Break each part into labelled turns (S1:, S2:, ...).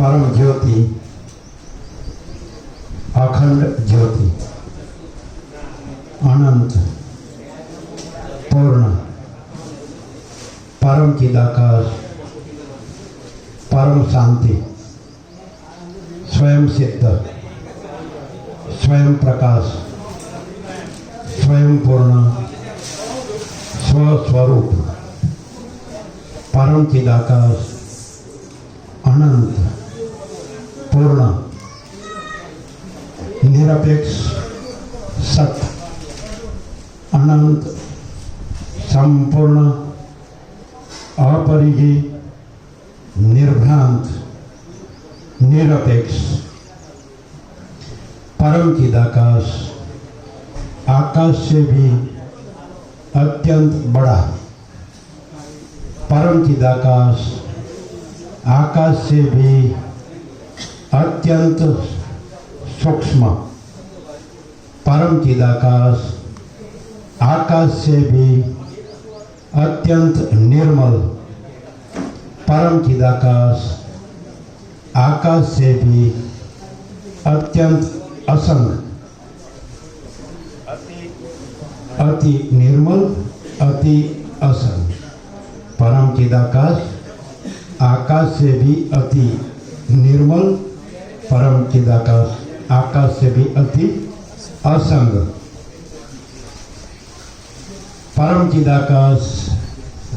S1: परम ज्योति, अखंड ज्योति, अनंत, पूर्ण, परम चिदाकाश, परम शांति, स्वयं सिद्ध, स्वयं प्रकाश, स्वयं पूर्ण, स्वस्वरूप, परम चिदाकाश, अनंत, पूर्ण, निरपेक्ष, सत्य, अनंत, संपूर्ण, अपरिजय, निर्भ्रांत, निरपेक्ष, परम चिदाकाश, आकाश से भी अत्यंत बड़ा, परम चिदाकाश, आकाश से भी अत्यंत सूक्ष्म, परम चिदाकाश, आकाश से भी अत्यंत निर्मल, परम चिदाकाश, आकाश से भी अत्यंत असंग, अति निर्मल, अति असंग, परम चिदाकाश, आकाश से भी अति निर्मल, परम चिदाकाश, आकाश से भी अति असंग, परम चिदाकाश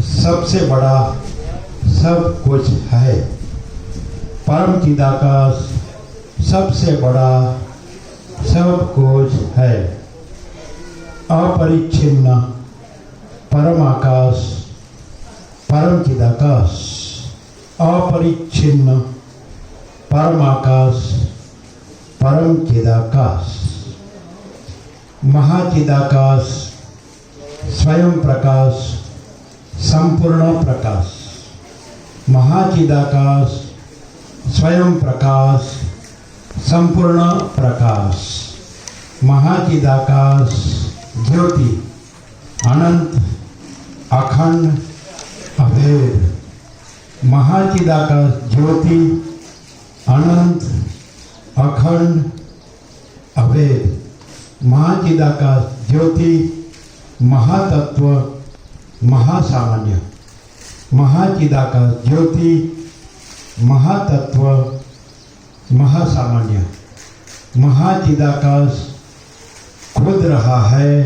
S1: सबसे बड़ा सब कुछ है, परम चिदाकाश सबसे बड़ा सब कुछ है, अपरिच्छिन्न परम आकाश, परम चिदाकाश, अपरिच्छिन्न परम आकाश, परम चिदाकाश, महाचिदाकाश, स्वयं प्रकाश, संपूर्ण प्रकाश, महाचिदाकाश, स्वयं प्रकाश, संपूर्ण प्रकाश, महाचिदाकाश, ज्योति, अनंत, अखंड, अभेद, महाचिदाकाश, ज्योति, अनंत, अखंड, अभेद, महाचिदाकाश, ज्योति, महातत्व, महासामान्य, महाचिदाकाश, ज्योति, महातत्व, महासामान्य, महाचिदाकाश खुद रहा है,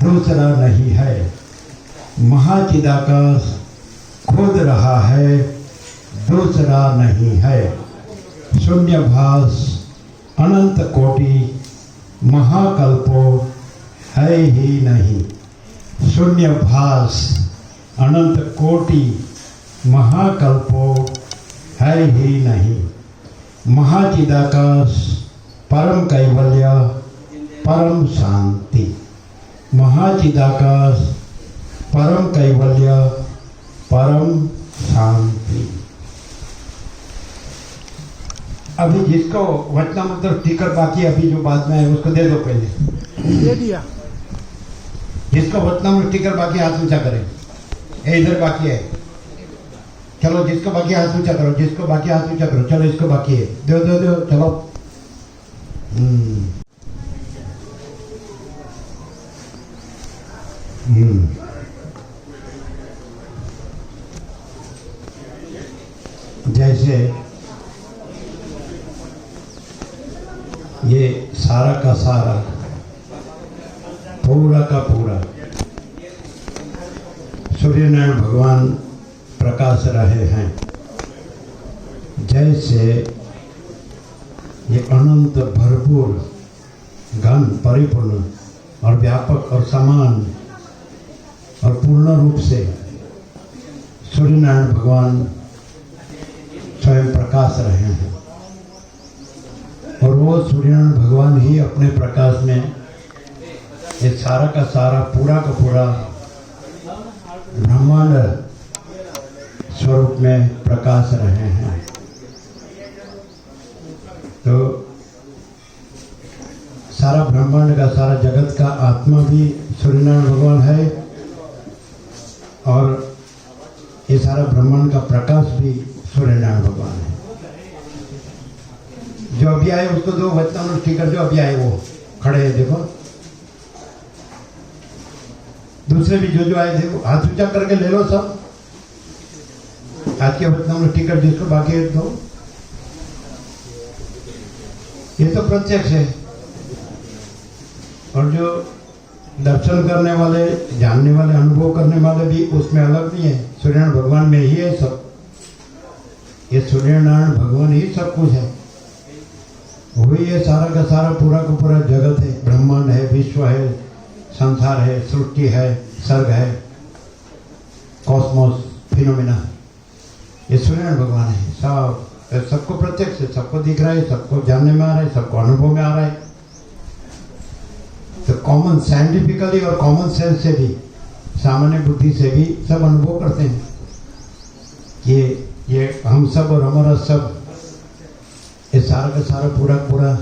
S1: दूसरा नहीं है, महाचिदाकाश खुद रहा है, दूसरा नहीं है, शून्यभास, अनंत कोटि, महाकल्पो है ही नहीं, शून्यभास, अनंत कोटि, महाकल्पो है ही नहीं, महाचिदाकाश, परम कैवल्य, परम शांति, महाचिदाकाश, परम कैवल्य, परम शांति। अभी जिसको वचनामृत स्टिकर बाकी अभी जो बाद में है उसको दे दो, पहले
S2: दे दिया।
S1: जिसको वचनामृत स्टिकर बाकी हाथ ऊंचा करें, इधर बाकी है, चलो जिसको बाकी हाथ ऊंचा करो, जिसको बाकी हाथ ऊंचा करो, चलो इसको बाकी है, दो दो दो, चलो। जैसे ये सारा का सारा, पूरा का पूरा सूर्यनारायण भगवान प्रकाश रहे हैं, जैसे ये अनंत भरपूर घन परिपूर्ण और व्यापक और समान और पूर्ण रूप से सूर्यनारायण भगवान स्वयं प्रकाश रहे हैं, और वो सूर्यनारायण भगवान ही अपने प्रकाश में ये सारा का सारा, पूरा का पूरा ब्रह्मांड स्वरूप में प्रकाश रहे हैं। तो सारा ब्रह्मांड का, सारा जगत का आत्मा भी सूर्यनारायण भगवान है, और ये सारा ब्रह्मांड का प्रकाश भी सूर्यनारायण भगवान है। जो अभी आए उसको दो, वचनामृत स्टिकर जो अभी आए वो खड़े हैं देखो। दूसरे भी जो आए थे हाथ ऊंचा करके ले लो सब। आज के वचनामृत स्टिकर जिसको बाकी है दो। ये तो प्रत्यक्ष है, और जो दर्शन करने वाले, जानने वाले, अनुभव करने वाले भी उसमें अलग नहीं है। सूर्यनारायण भगवान में ही है सब। ये सूर्यनारायण भगवान ही सब कुछ है। वही ये सारा का सारा पूरा का पूरा जगत है, ब्रह्मांड है, विश्व है, संसार है, सृष्टि है, सर्ग है, कॉस्मोस, फिनोमिना, ये सूर्यनारायण भगवान है। सबको प्रत्यक्ष है, सबको दिख रहा है, सबको जानने में आ रहा है, सबको अनुभव में आ रहा है। तो कॉमन साइंटिफिकली और कॉमन सेंस से भी, सामान्य बुद्धि से भी सब अनुभव करते हैं कि ये हम सब और हमारा सब, ये सारा का सारा पूरा पूरा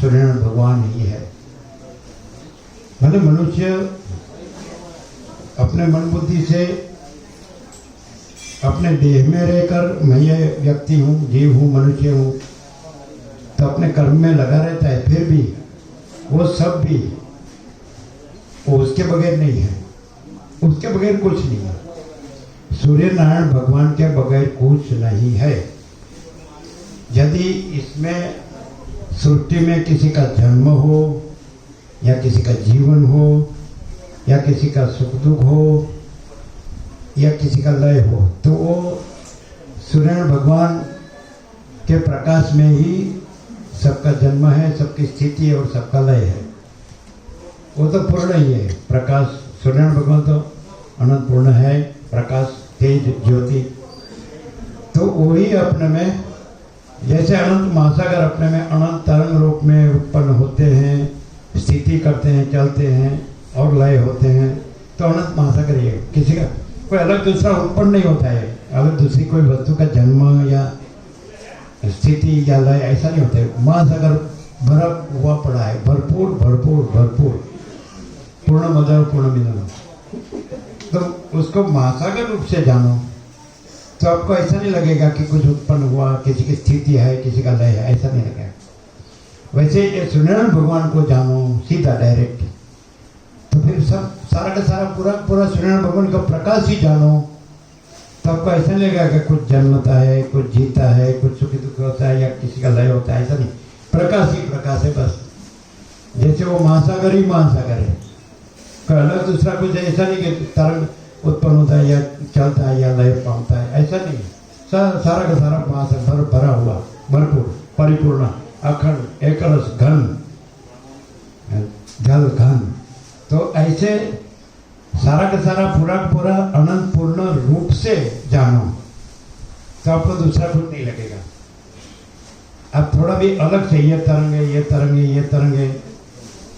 S1: सूर्यनारायण भगवान ही है। भले मनुष्य अपने मन बुद्धि से अपने देह में रहकर मैं ये व्यक्ति हूँ, जीव हूँ, मनुष्य हूँ, तो अपने कर्म में लगा रहता है, फिर भी वो सब भी वो उसके बगैर नहीं है, उसके बगैर कुछ नहीं है। सूर्य नारायण भगवान के बगैर कुछ नहीं है। यदि इसमें सृष्टि में किसी का जन्म हो, या किसी का जीवन हो, या किसी का सुख दुख हो, या किसी का लय हो, तो वो सूर्यनारायण भगवान के प्रकाश में ही सबका जन्म है, सबकी स्थिति है और सबका लय है। वो तो पूर्ण ही है प्रकाश। सूर्यनारायण भगवान तो अनंत पूर्ण है, प्रकाश, तेज, ज्योति। तो वही अपने में, जैसे अनंत महासागर अपने में अनंत तरंग रूप में उत्पन्न होते हैं, स्थिति करते हैं, चलते हैं और लय होते हैं, तो अनंत महासागर ये किसी का कोई अलग दूसरा उत्पन्न नहीं होता है। अलग दूसरी कोई वस्तु का जन्म या स्थिति या लय ऐसा नहीं होता है। महासागर भरा हुआ पड़ा है, भरपूर भरपूर भरपूर, पूर्ण मदर पूर्ण मिलन। तो उसको महासागर रूप से जानो तो आपको ऐसा नहीं लगेगा कि कुछ उत्पन्न हुआ, किसी की स्थिति है, किसी का लय है, ऐसा नहीं लगेगा। वैसे ये सूर्यनारायण भगवान को जानो सीधा डायरेक्ट, तो फिर सब सारा का सारा पूरा पूरा सूर्यनारायण भगवान का प्रकाश ही जानो, तो आपको ऐसा नहीं लगेगा कि कुछ जन्मता है, कुछ जीता है, कुछ सुखी दुख होता है, या किसी का लय होता है, ऐसा नहीं। प्रकाश ही प्रकाश है बस। जैसे वो महासागर ही महासागर है, कोई अलग दूसरा कुछ ऐसा नहीं कि तरंग उत्पन्न होता है या चलता है या लय पाता है, ऐसा नहीं। सारा का सारा महासागर भरा हुआ, भरपूर, परिपूर्ण, अखंड, एकरस, घन, जल घन। तो ऐसे सारा का सारा पूरा पूरा अनंत पूर्ण रूप से जानो, तो आपको दूसरा कुछ नहीं लगेगा। अब थोड़ा भी अलग से ये तरंग है, ये तरंग है, ये तरंग है,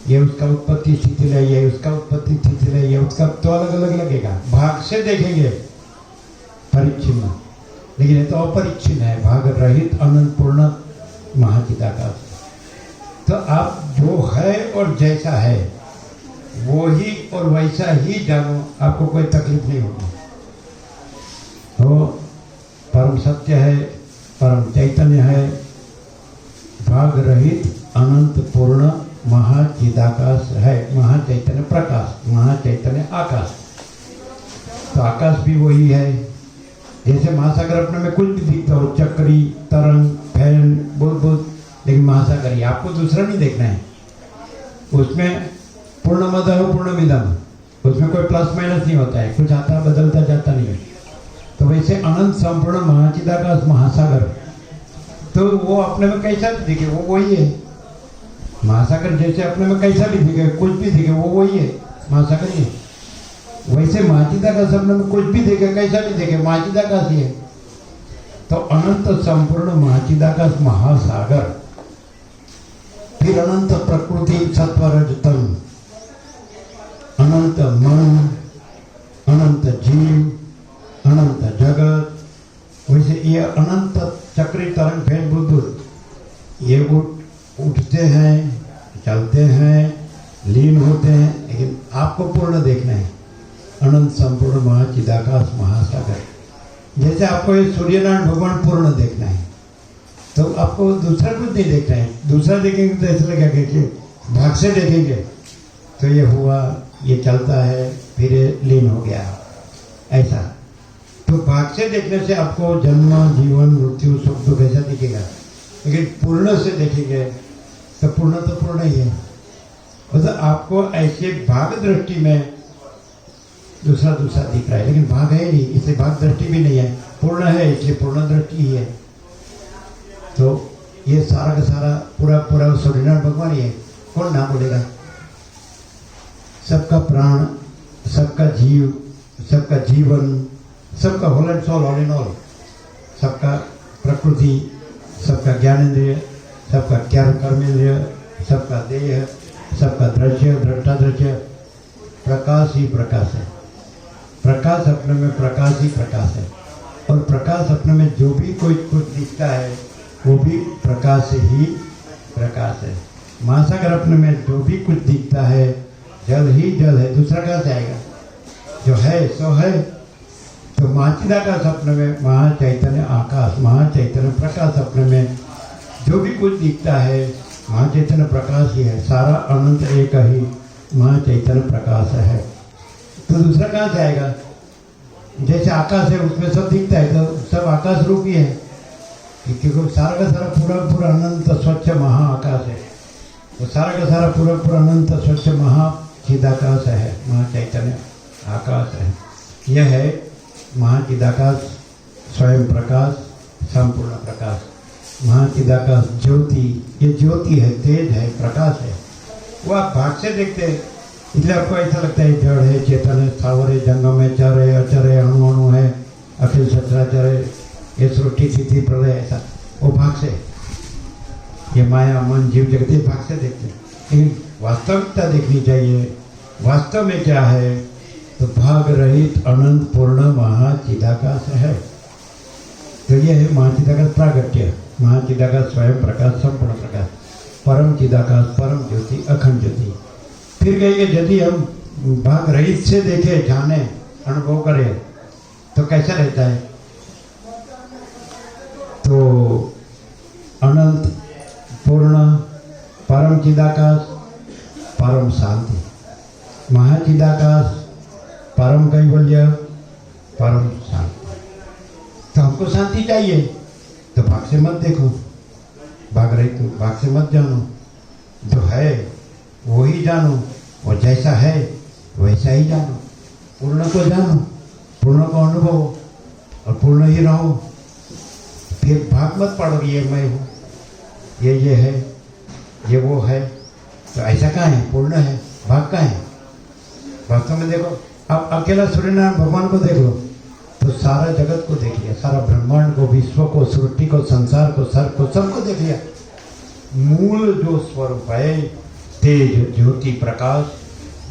S1: ये उसका उत्पत्ति स्थिति है, ये उसका उत्पत्ति स्थिति है, ये उसका, तो अलग अलग लगेगा। भाग से देखेंगे परिच्छिन्न, लेकिन ये तो अपरिच्छिन्न है, भाग रहित अनंत पूर्ण महाचिदाकाश। तो आप जो है और जैसा है वो ही और वैसा ही जानो, आपको कोई तकलीफ नहीं होगी। तो परम सत्य है, परम चैतन्य है, भाग रहित अनंत पूर्ण महाचिदाकाश है, महाचैतन्य प्रकाश, महाचैतन्य आकाश। तो आकाश भी वही है। जैसे महासागर अपने में कुछ भी दिखता हो, चक्री, तरंग, फैन, बुलबुल, लेकिन महासागर ही आपको दूसरा नहीं देखना है। उसमें पूर्ण मद हो पूर्ण मिदम, उसमें कोई प्लस माइनस नहीं होता है, कुछ आता बदलता जाता नहीं है। तो वैसे अनंत संपूर्ण महाचिदाकाश महासागर, तो वो अपने में कैसा भी दिखे वो वही है। महासागर जैसे अपने में कैसा भी दिखे, कुछ भी दिखे, वो वही है, महासागर ही है। वैसे महाचिदाकाश अपने में कुछ भी दिखे, कैसा भी दिखे, महाचिदाकाश ही है। तो अनंत संपूर्ण महाचिदाकाश महासागर, फिर अनंत प्रकृति सत्वरजतम, अनंत मन, अनंत जीव, अनंत जगत। वैसे ये अनंत चक्री तरंग फैन बुलबुल, ये उठते हैं, चलते हैं, लीन होते हैं, लेकिन आपको पूर्ण देखना है, अनंत संपूर्ण महाचिदाकाश महासागर। जैसे आपको ये सूर्यनारायण भगवान पूर्ण देखना है, तो आपको दूसरा कुछ नहीं देखना है। दूसरा देखेंगे तो ऐसा लगेगा कि भाग से देखेंगे तो ये हुआ, ये चलता है, फिर ये लीन हो गया, ऐसा। तो भाग से देखने से आपको जन्म, जीवन, मृत्यु, सुख दुख ऐसा दिखेगा। लेकिन पूर्ण से देखेंगे तो पूर्ण ही है। मतलब आपको ऐसे भाग दृष्टि में दूसरा दिख रहा है, लेकिन भाग है नहीं, इसलिए भाग दृष्टि भी नहीं है। पूर्ण है इसलिए पूर्ण दृष्टि ही है। तो ये सारा का सारा पूरा सूर्यनारायण भगवान ही है। कौन ना बोलेगा? सबका प्राण, सबका जीव, सबका जीवन, सबका whole and soul, all in all, सबका प्रकृति, सबका ज्ञानेंद्रिय, सबका कर्मेंद्रिय, सबका देह, सबका दृश्य, दृष्टा दृश्य, प्रकाश ही प्रकाश है। प्रकाश अपने में प्रकाश ही प्रकाश है। और प्रकाश अपने में जो भी कोई कुछ दिखता है वो भी प्रकाश ही प्रकाश है। महासागर अपने में जो भी कुछ दिखता है जल ही जल है, दूसरा कहाँ से आएगा? जो है सो है। तो महाचिदाकाश अपने में महाचैतन्य आकाश, महाचैतन्य प्रकाश अपने में जो भी कुछ दिखता है महाचैतन्य प्रकाश ही है। सारा अनंत एक ही महाचैतन्य प्रकाश है। तो दूसरा कहाँ से आएगा? जैसे आकाश है उसमें सब दिखता है तो सब आकाश रूप ही है, क्योंकि सारा का सारा पूरा अनंत स्वच्छ महाआकाश है। तो सारा का सारा पूरा अनंत स्वच्छ महाचिदाकाश है, महाचैतन्य आकाश है। यह है महाचिदाकाश, स्वयं प्रकाश, संपूर्ण प्रकाश। महाचिदाकाश ज्योति, ये ज्योति है, तेज है, प्रकाश है। वो आप भाग से देखते हैं इसलिए आपको ऐसा लगता है जड़ है, चेतन है, स्थावर है, जंगम है, चर है, अचर है, अणु है, अखिल सचराचर है, ये सृष्टि स्थिति प्रलय, ऐसा वो भाग से। ये माया मन जीव जगत ये भाग से देखते हैं। लेकिन वास्तविकता देखनी चाहिए। वास्तव में क्या है? तो भाग रहित अनंत पूर्ण महाचिदाकाश है। तो ये है महाचिदाकाश प्रागट्य, महाचिदाकाश स्वयं प्रकाश, संपूर्ण प्रकाश, परम चिदाकाश, परम ज्योति, अखंड ज्योति। फिर कहेंगे यदि हम भाग रहित से देखे, जाने, अनुभव करें तो कैसा रहता है? तो अनंत पूर्ण परम चिदाकाश, परम शांति, महाचिदाकाश, परम कैवल्य, परम शांति। तो हमको शांति चाहिए तो भाग से मत देखो, भाग रहित भाग से मत जानो। जो है वो ही जानो, और जैसा है वैसा ही जानो। पूर्ण को जानो, पूर्ण को अनुभव, और पूर्ण ही रहो। फिर भाग मत पड़ो, ये मैं हूँ, ये है, ये वो है। तो ऐसा कहाँ है? पूर्ण है, भाग कहाँ है? वास्तव में देखो, आप अकेला सूर्यनारायण भगवान को देखो तो सारा जगत को देख लिया, सारा ब्रह्मांड को, विश्व को, सृष्टि को, संसार को, सर्प को, सबको देख लिया। मूल जो स्वरूप है, तेज ज्योति प्रकाश,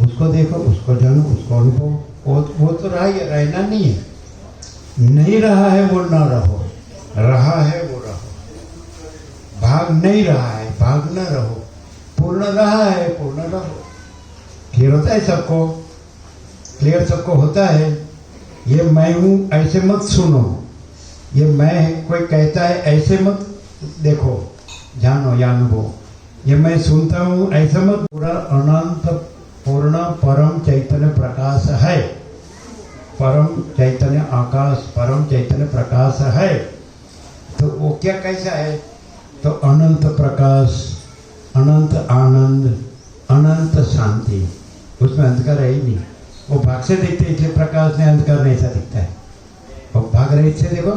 S1: उसको देखो, उसको जानो, उसको अनुभव। वो तो रहना नहीं है। नहीं रहा है वो ना रहो, रहा है वो रहो। भाग नहीं रहा है, भाग न रहो। पूर्ण रहा है, पूर्ण रहो। क्लियर होता है सबको? क्लियर सबको होता है? ये मैं हूँ ऐसे मत सुनो, ये मैं कोई कहता है ऐसे मत देखो, जानो या अनुभव। ये मैं सुनता हूँ ऐसा मत। पूरा अनंत पूर्ण परम चैतन्य प्रकाश है, परम चैतन्य आकाश, परम चैतन्य प्रकाश है। तो वो क्या कैसा है? तो अनंत प्रकाश, अनंत आनंद, अनंत शांति, उसमें अंधकार है ही नहीं। वो भाग से देखते हैं इसलिए प्रकाश में अंधकार नहीं ऐसा दिखता है। और भाग रहित से देखो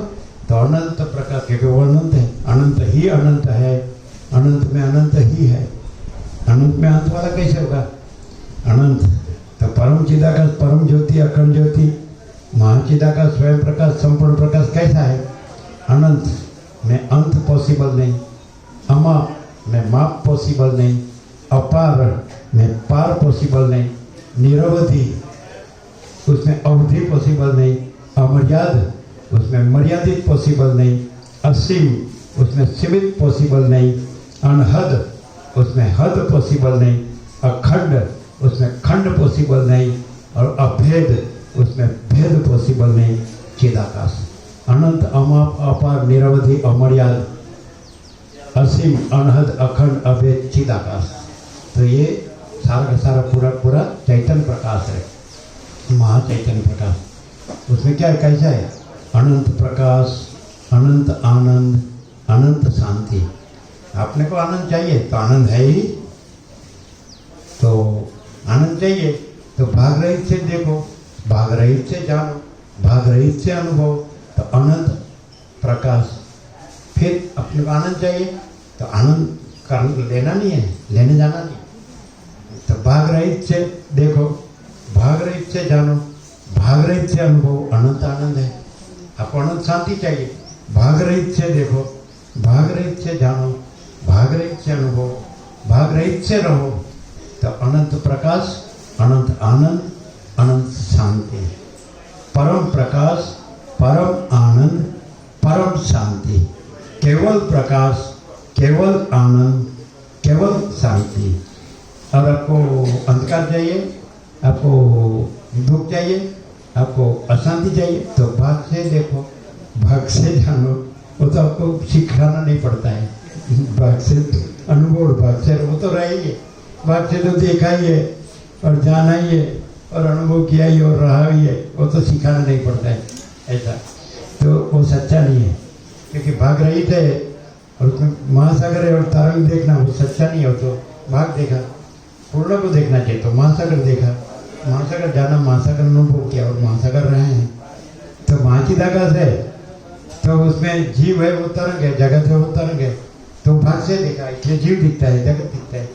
S1: तो अनंत प्रकाश, क्योंकि वो अनंत है, अनंत ही अनंत है, अनंत में अनंत ही है। अनंत में अंत वाला कैसे होगा? अनंत। तो परम चिदाकाश, परम ज्योति, अखंड ज्योति, महाचिदाकाश, स्वयं प्रकाश, संपूर्ण प्रकाश कैसा है? अनंत में अंत पॉसिबल नहीं, अमा में माप पॉसिबल नहीं, अपार में पार पॉसिबल नहीं, निरवधि उसमें अवधि पॉसिबल नहीं, अमर्याद उसमें मर्यादित पॉसिबल नहीं, असीम उसमें सीमित पॉसिबल नहीं, अनहद उसमें हद पॉसिबल नहीं, अखंड उसमें खंड पॉसिबल नहीं, और अभेद उसमें भेद पॉसिबल नहीं। चिदाकाश अनंत, अमाप, अपार, निरवधि, अमर्याद, असीम अनहद अखंड अभेद चिदाकाश। तो ये सारा का सारा पूरा पूरा चैतन्य प्रकाश है, महाचैतन्य प्रकाश। उसमें क्या है, कैसा है? अनंत प्रकाश, अनंत आनंद, अनंत शांति। आपने को आनंद चाहिए तो आनंद है ही, तो आनंद चाहिए तो भाग रहित से देखो, भाग रहित से जानो, भाग रहित से अनुभव, तो अनंत प्रकाश। फिर अपने को आनंद चाहिए तो आनंद कर लेना नहीं है, लेने जाना नहीं, तो भाग रहित से देखो, भाग रहित से जानो, भाग रहित से अनुभव, अनंत आनंद है। आपको अनंत शांति चाहिए, भाग रहित से देखो, भाग रहित से जानो, भाग रहित से अनुभव, भाग रहित से रहो, तो अनंत प्रकाश, अनंत आनंद, अनंत शांति। परम प्रकाश, परम आनंद, परम शांति। केवल प्रकाश, केवल आनंद, केवल शांति। और आपको अंधकार चाहिए, आपको दुख चाहिए, आपको अशांति चाहिए, तो भाग से देखो, भाग से जानो। वो तो आपको सिखाना नहीं पड़ता है, भाग से अनुभव, भाग से वो तो रहेंगे, भाग से तो देखा ही है और जाना ही है और अनुभव किया ही और रहा ही है, वो तो सिखाना नहीं पड़ता है ऐसा। तो वो सच्चा नहीं है, क्योंकि भाग रहित है और उसमें महासागर है और तरंग देखना वो सच्चा नहीं है। वो तो भाग देखा, पूर्ण को देखना चाहिए, तो महासागर देखा, महासागर जाना, महासागर अनुभव किया और महासागर रहे हैं। तो महाचिदाकाश है, तो उसमें जीव है वो तरंग है, जगत है वो तरंग है, तो भाग से देखा, इसलिए जीव दिखता है, जगत दिखता है।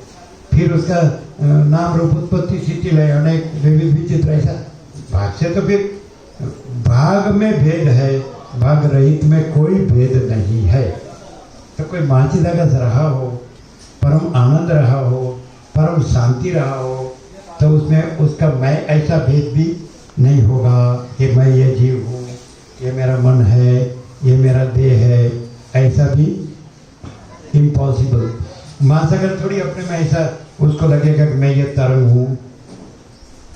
S1: फिर उसका नाम रूप उत्पत्ति स्थिति लय अनेक विविध विचित्र, ऐसा भाग से। तो फिर भाग में भेद है, भाग रहित में कोई भेद नहीं है। तो कोई महाचिदाकाश रहा हो, परम आनंद रहा हो, परम शांति रहा हो, तो उसमें उसका मैं ऐसा भेद भी नहीं होगा कि मैं ये जीव हूँ, ये मेरा मन है, ये मेरा देह है, ऐसा भी इम्पॉसिबल। महासागर थोड़ी अपने में ऐसा उसको लगेगा कि मैं ये तरंग हूँ,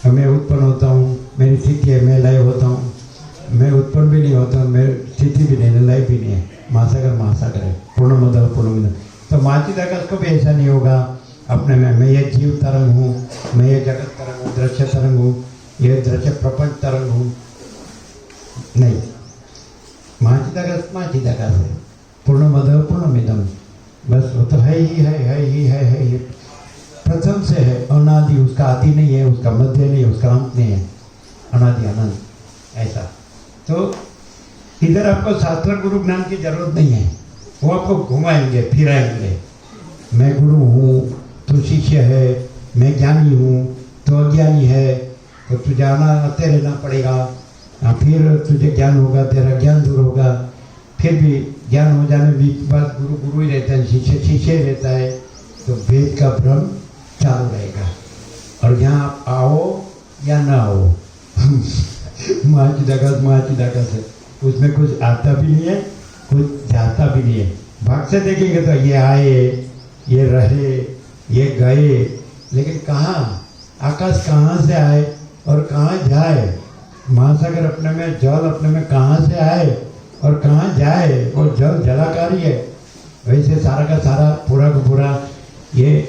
S1: मैं उत्पन्न होता हूँ, मेरी स्थिति है, मैं लय होता हूँ, मैं उत्पन्न भी नहीं होता हूँ, मेरी स्थिति भी नहीं, लय भी नहीं है। महासागर महासागर है, पूर्णमद पूर्णमिदम्। तो महाचिदाकाश को भी ऐसा नहीं होगा अपने में, मैं ये जीव तरंग हूँ, मैं ये जगत तरंग हूँ, दृश्य तरंग हूँ, ये दृश्य प्रपंच तरंग हूँ, नहीं। महाचिदाकाश है, पूर्णमद पूर्णमिदम्, बस वो तो है ही है, प्रथम से है, अनादि, उसका आदि नहीं है, उसका मध्य नहीं है, उसका अंत नहीं है, अनादि अनंत ऐसा। तो इधर आपको शास्त्र गुरु ज्ञान की जरूरत नहीं है, वो आपको घुमाएंगे फिराएंगे। मैं गुरु हूँ तो शिष्य है, मैं ज्ञानी हूँ तो अज्ञानी है, तो तुझे आते रहना पड़ेगा, फिर तुझे ज्ञान होगा, तेरा ज्ञान दूर होगा, फिर भी ज्ञान हो जाने भी बाद गुरु गुरु ही रहता है, शिष्य शिष्य ही रहता है, तो वेद का भ्रम चालू रहेगा। और यहाँ आप आओ या ना आओ, महाचिदाकाश है, उसमें कुछ आता भी नहीं है, कुछ जाता भी नहीं है। भाग से देखेंगे तो ये आए, ये रहे, ये गए, लेकिन कहाँ, आकाश कहाँ से आए और कहाँ जाए? महासागर अपने में, जल अपने में कहाँ से आए और कहाँ जाए? वो जल जलाकारी है। वैसे सारा का सारा पूरा का पूरा ये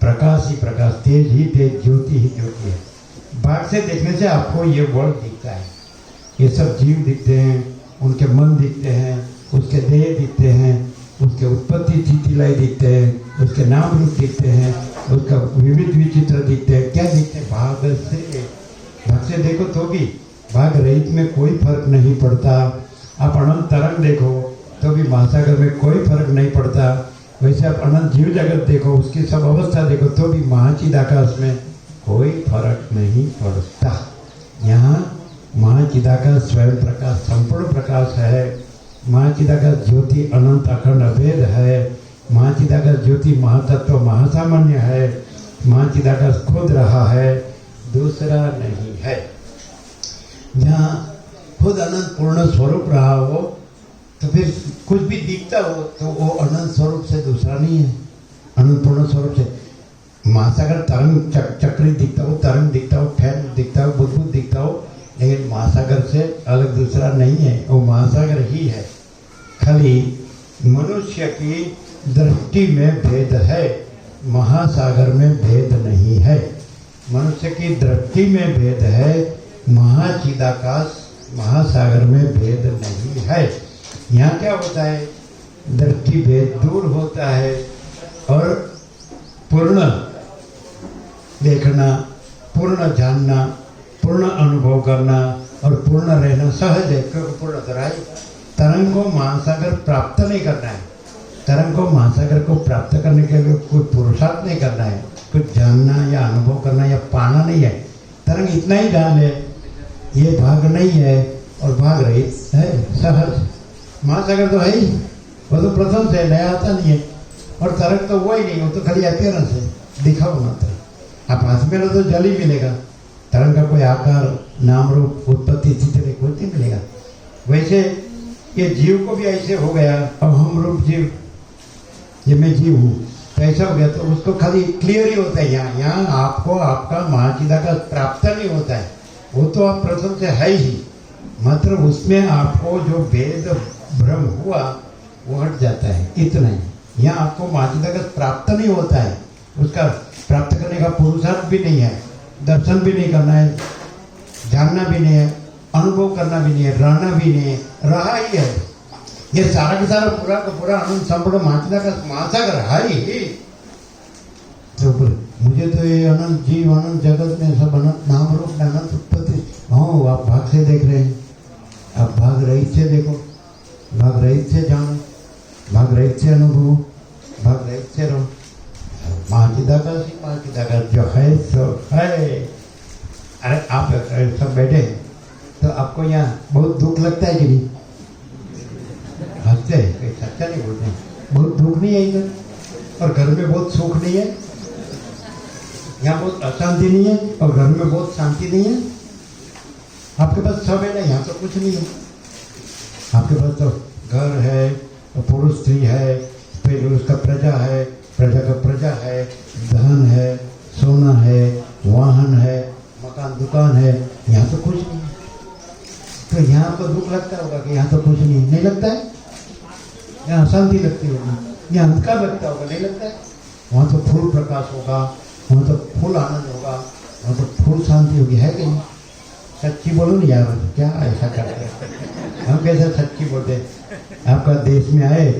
S1: प्रकाश ही प्रकाश, तेज ही तेज, ज्योति ही ज्योति है। भाग से देखने से आपको ये वर्ल्ड दिखता है, ये सब जीव दिखते हैं, उनके मन दिखते हैं, उसके देह दिखते हैं, उसके उत्पत्ति स्थिति लय दिखते हैं, उसके नाम रूप दिखते हैं, उसका विविध विचित्र दिखते हैं। क्या दिखते हैं? भाग से देखो तो भी भाग रहित में कोई फर्क नहीं पड़ता। आप अनंत तरंग देखो तो भी महासागर में कोई फर्क नहीं पड़ता। वैसे आप अनंत जीव जगत देखो, उसकी सब अवस्था देखो तो भी महाचिदाकाश में कोई फर्क नहीं पड़ता। यहाँ महाचिदाकाश स्वयं प्रकाश, संपूर्ण प्रकाश है। महाचिदाकाश ज्योति अनंत अखंड अभेद है। महाचिदाकाश ज्योति महातत्व महासामान्य है। महाचिदाकाश खुद रहा है, दूसरा नहीं है। जहाँ खुद अनंत पूर्ण स्वरूप रहा हो तो फिर कुछ भी दिखता हो तो वो अनंत स्वरूप से दूसरा नहीं है, अनंत पूर्ण स्वरूप से। महासागर तरंग चक्री दिखता हो, तरंग दिखता हो, फैन दिखता हो, बुद्ध दिखता हो, लेकिन महासागर से अलग दूसरा नहीं है, वो महासागर ही है। खाली मनुष्य की दृष्टि में भेद है, महासागर में भेद नहीं है। मनुष्य की दृष्टि में भेद है, महाचिदाकाश महासागर में भेद नहीं है। यहाँ क्या होता है, दृष्टि भेद दूर होता है और पूर्ण देखना, पूर्ण जानना, पूर्ण अनुभव करना और पूर्ण रहना सहज है, क्योंकि पूर्ण तरह तरंग को महासागर प्राप्त नहीं करना है। तरंग को महासागर को प्राप्त करने के लिए कोई पुरुषार्थ नहीं करना है, कुछ जानना या अनुभव करना या पाना नहीं है। तरंग इतना ही जान ले, ये भाग नहीं है और भाग रही है, सहज। महासागर तो है ही, वो तो प्रथम से नया आता नहीं है। और तरंग तो वो ही नहीं, वो तो खाली अपीयरेंस है, दिखाओ मात्र। आप हाथ में लो तो जल ही मिलेगा, तरंग का कोई आकार, नाम, रूप, उत्पत्ति स्थिति कुछ नहीं मिलेगा। वैसे ये जीव को भी ऐसे हो गया, अब हम रूप जीव, ये मैं जीव हूँ, तो ऐसा हो गया, तो उसको खाली क्लियर ही होता है। यहाँ आपको आपका महाचिदाकाश प्राप्त नहीं होता है, वो तो आप प्रथम से है ही, मात्र उसमें आपको जो भेद भ्रम हुआ वो हट जाता है, इतना ही। यहाँ आपको महाचिदाकाश प्राप्त नहीं होता है, उसका प्राप्त करने का पुरुषार्थ भी नहीं है, दर्शन भी नहीं करना है, जानना भी नहीं है, अनुभव करना भी नहीं है, रहना भी नहीं है, रहा ही है। ये सारा का सारा पूरा का पूरा आनंद संपूर्ण महाचिदाकाश महासागर है ही। तो मुझे तो ये अनंत जीव, अनंत जगत में सब अनंत नाम रूप अनंत उत्पत्ति। हाँ, आप भाग से देख रहे हैं, आप भाग रहित से देखो, भाग रहित से जानो, भाग रहित से अनुभव, भाग रहित से रहो। महाचिदाकाश ही महाचिदाकाश जो है सो है। अरे आप सब बैठे तो आपको यहाँ बहुत दुख लगता है कि नहीं? हंसते हैं, कोई सच्चा नहीं बोलते हैं। बहुत दुख नहीं है इधर, और घर में बहुत सुख नहीं है, यहाँ बहुत अशांति नहीं है और घर में बहुत शांति नहीं है। आपके पास सब है ना, यहाँ तो कुछ नहीं है। आपके पास तो घर है, पुरुष स्त्री है, फिर उसका प्रजा है, प्रजा का प्रजा है, धन है, सोना है, वाहन है, मकान दुकान है, यहाँ तो कुछ नहीं है। तो यहाँ आपको दुख लगता होगा कि यहाँ तो कुछ नहीं लगता है। यहाँ अशांति लगती होगी, यहाँ अंधकार लगता होगा, नहीं लगता है। वहाँ तो फुल प्रकाश होगा, वहाँ तो फुल आनंद होगा, वहाँ तो फुल शांति होगी, है कि नहीं? सच्ची बोलो नहीं यार, क्या ऐसा करते हैं हम? कैसे सच्ची बोलते हैं? आपका देश में आए,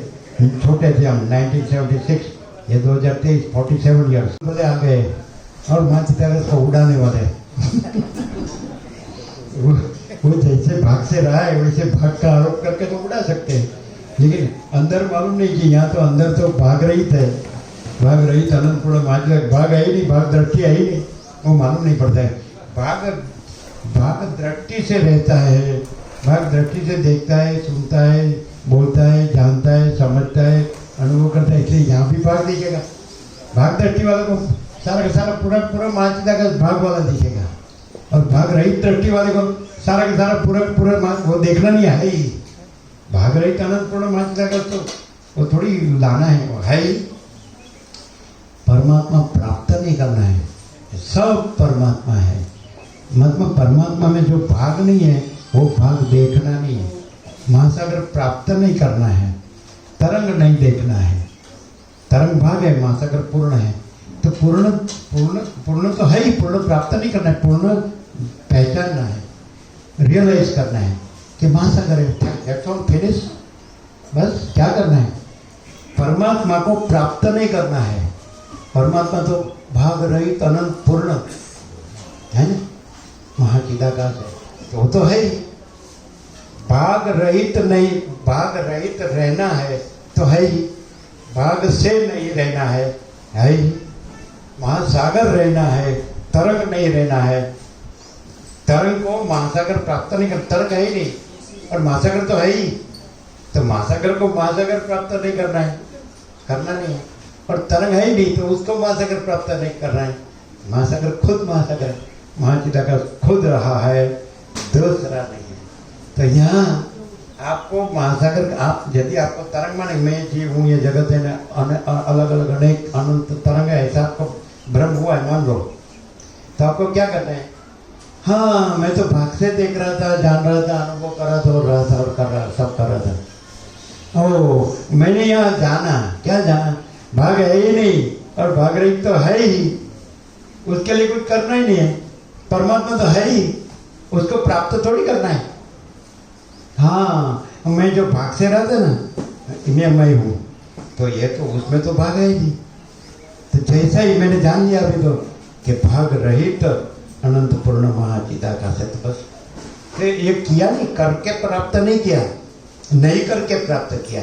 S1: छोटे थे हम, 1976, ये 2023, 47 ईयर्स बोले आ गए और महाचिदाकाश को उड़ाने वाले वो जैसे भाग से रहा है वैसे भाग का आरोप करके तो उड़ा सकते हैं, लेकिन अंदर मालूम नहीं कि यहाँ तो अंदर तो भाग रहित है, भाग रहित अनंतपूर्ण महाचिदाकाश। भाग है ही नहीं, भाग दृष्टि है ही नहीं, वो मालूम नहीं पड़ता है। भाग दृष्टि से रहता है, भाग दृष्टि से देखता है, सुनता है, बोलता है, जानता है, समझता है, अनुभव करता है। इसलिए यहाँ भी भाग दिखेगा। भाग दृष्टि वालों को सारा का सारा पूरा पूरा महाचिदाकाश भाग वाला दिखेगा, और भाग रहित दृष्टि वाले को सारा का सारा पूरा पूरा वो देखना नहीं है ही। भाग रहित अनंतपूर्ण महाचिदाकाश तो वो थोड़ी लाना है, वो है ही। परमात्मा प्राप्त नहीं करना है, सब परमात्मा है। मतलब परमात्मा में जो भाग नहीं है वो भाग देखना नहीं है। महासागर प्राप्त नहीं करना है, तरंग नहीं देखना है। तरंग भाग है, महासागर पूर्ण है। तो पूर्ण पूर्ण पूर्ण तो है ही, पूर्ण प्राप्त नहीं करना है, पूर्ण पहचानना है, रियलाइज करना है कि महासागर है। That's all, finish. बस क्या करना है? परमात्मा को प्राप्त नहीं करना है। परमात्मा तो भाग रहित अनंत पूर्ण है ना, महाचिदाकाश है, तो वो तो है ही। भाग रहित नहीं, भाग रहित रहना है तो है ही, भाग से नहीं रहना है ही। महासागर रहना है, तरंग नहीं रहना है। तरंग को महासागर प्राप्त नहीं कर, तरंग है ही नहीं और महासागर तो है ही। तो महासागर को महासागर प्राप्त नहीं करना है, करना नहीं है। और तरंग है ही नहीं तो उसको महासागर प्राप्त नहीं करना है। महासागर खुद महासागर है, महाचिदाकाश खुद रहा है, दूसरा नहीं है। तो यहाँ आपको महासागर, आप यदि आपको तरंग माने मैं जीव हूँ, ये जगत है ना, अलग अलग अनेक अनंत तरंग है, ऐसा आपको भ्रम हुआ है, मान लो, तो आपको क्या करना है? हाँ, मैं तो भाग से देख रहा था, जान रहा था, अनुभव कर रहा था और रहा था और कर रहा, सब कर रहा था। ओ मैंने यहाँ जाना, क्या जाना, भाग है ही नहीं और भाग रही तो है ही, उसके लिए कुछ करना ही नहीं है। परमात्मा तो है ही, उसको प्राप्त थोड़ी करना है। हाँ, मैं जो भाग से रहा था ना, मैं हूँ, तो ये तो उसमें तो भाग है ही नहीं। तो जैसा ही मैंने जान लिया अभी तो कि भाग रहित अनंत पूर्ण महाचिदाकाश है, तो बस फिर ये किया नहीं, करके प्राप्त नहीं किया, नहीं करके प्राप्त किया।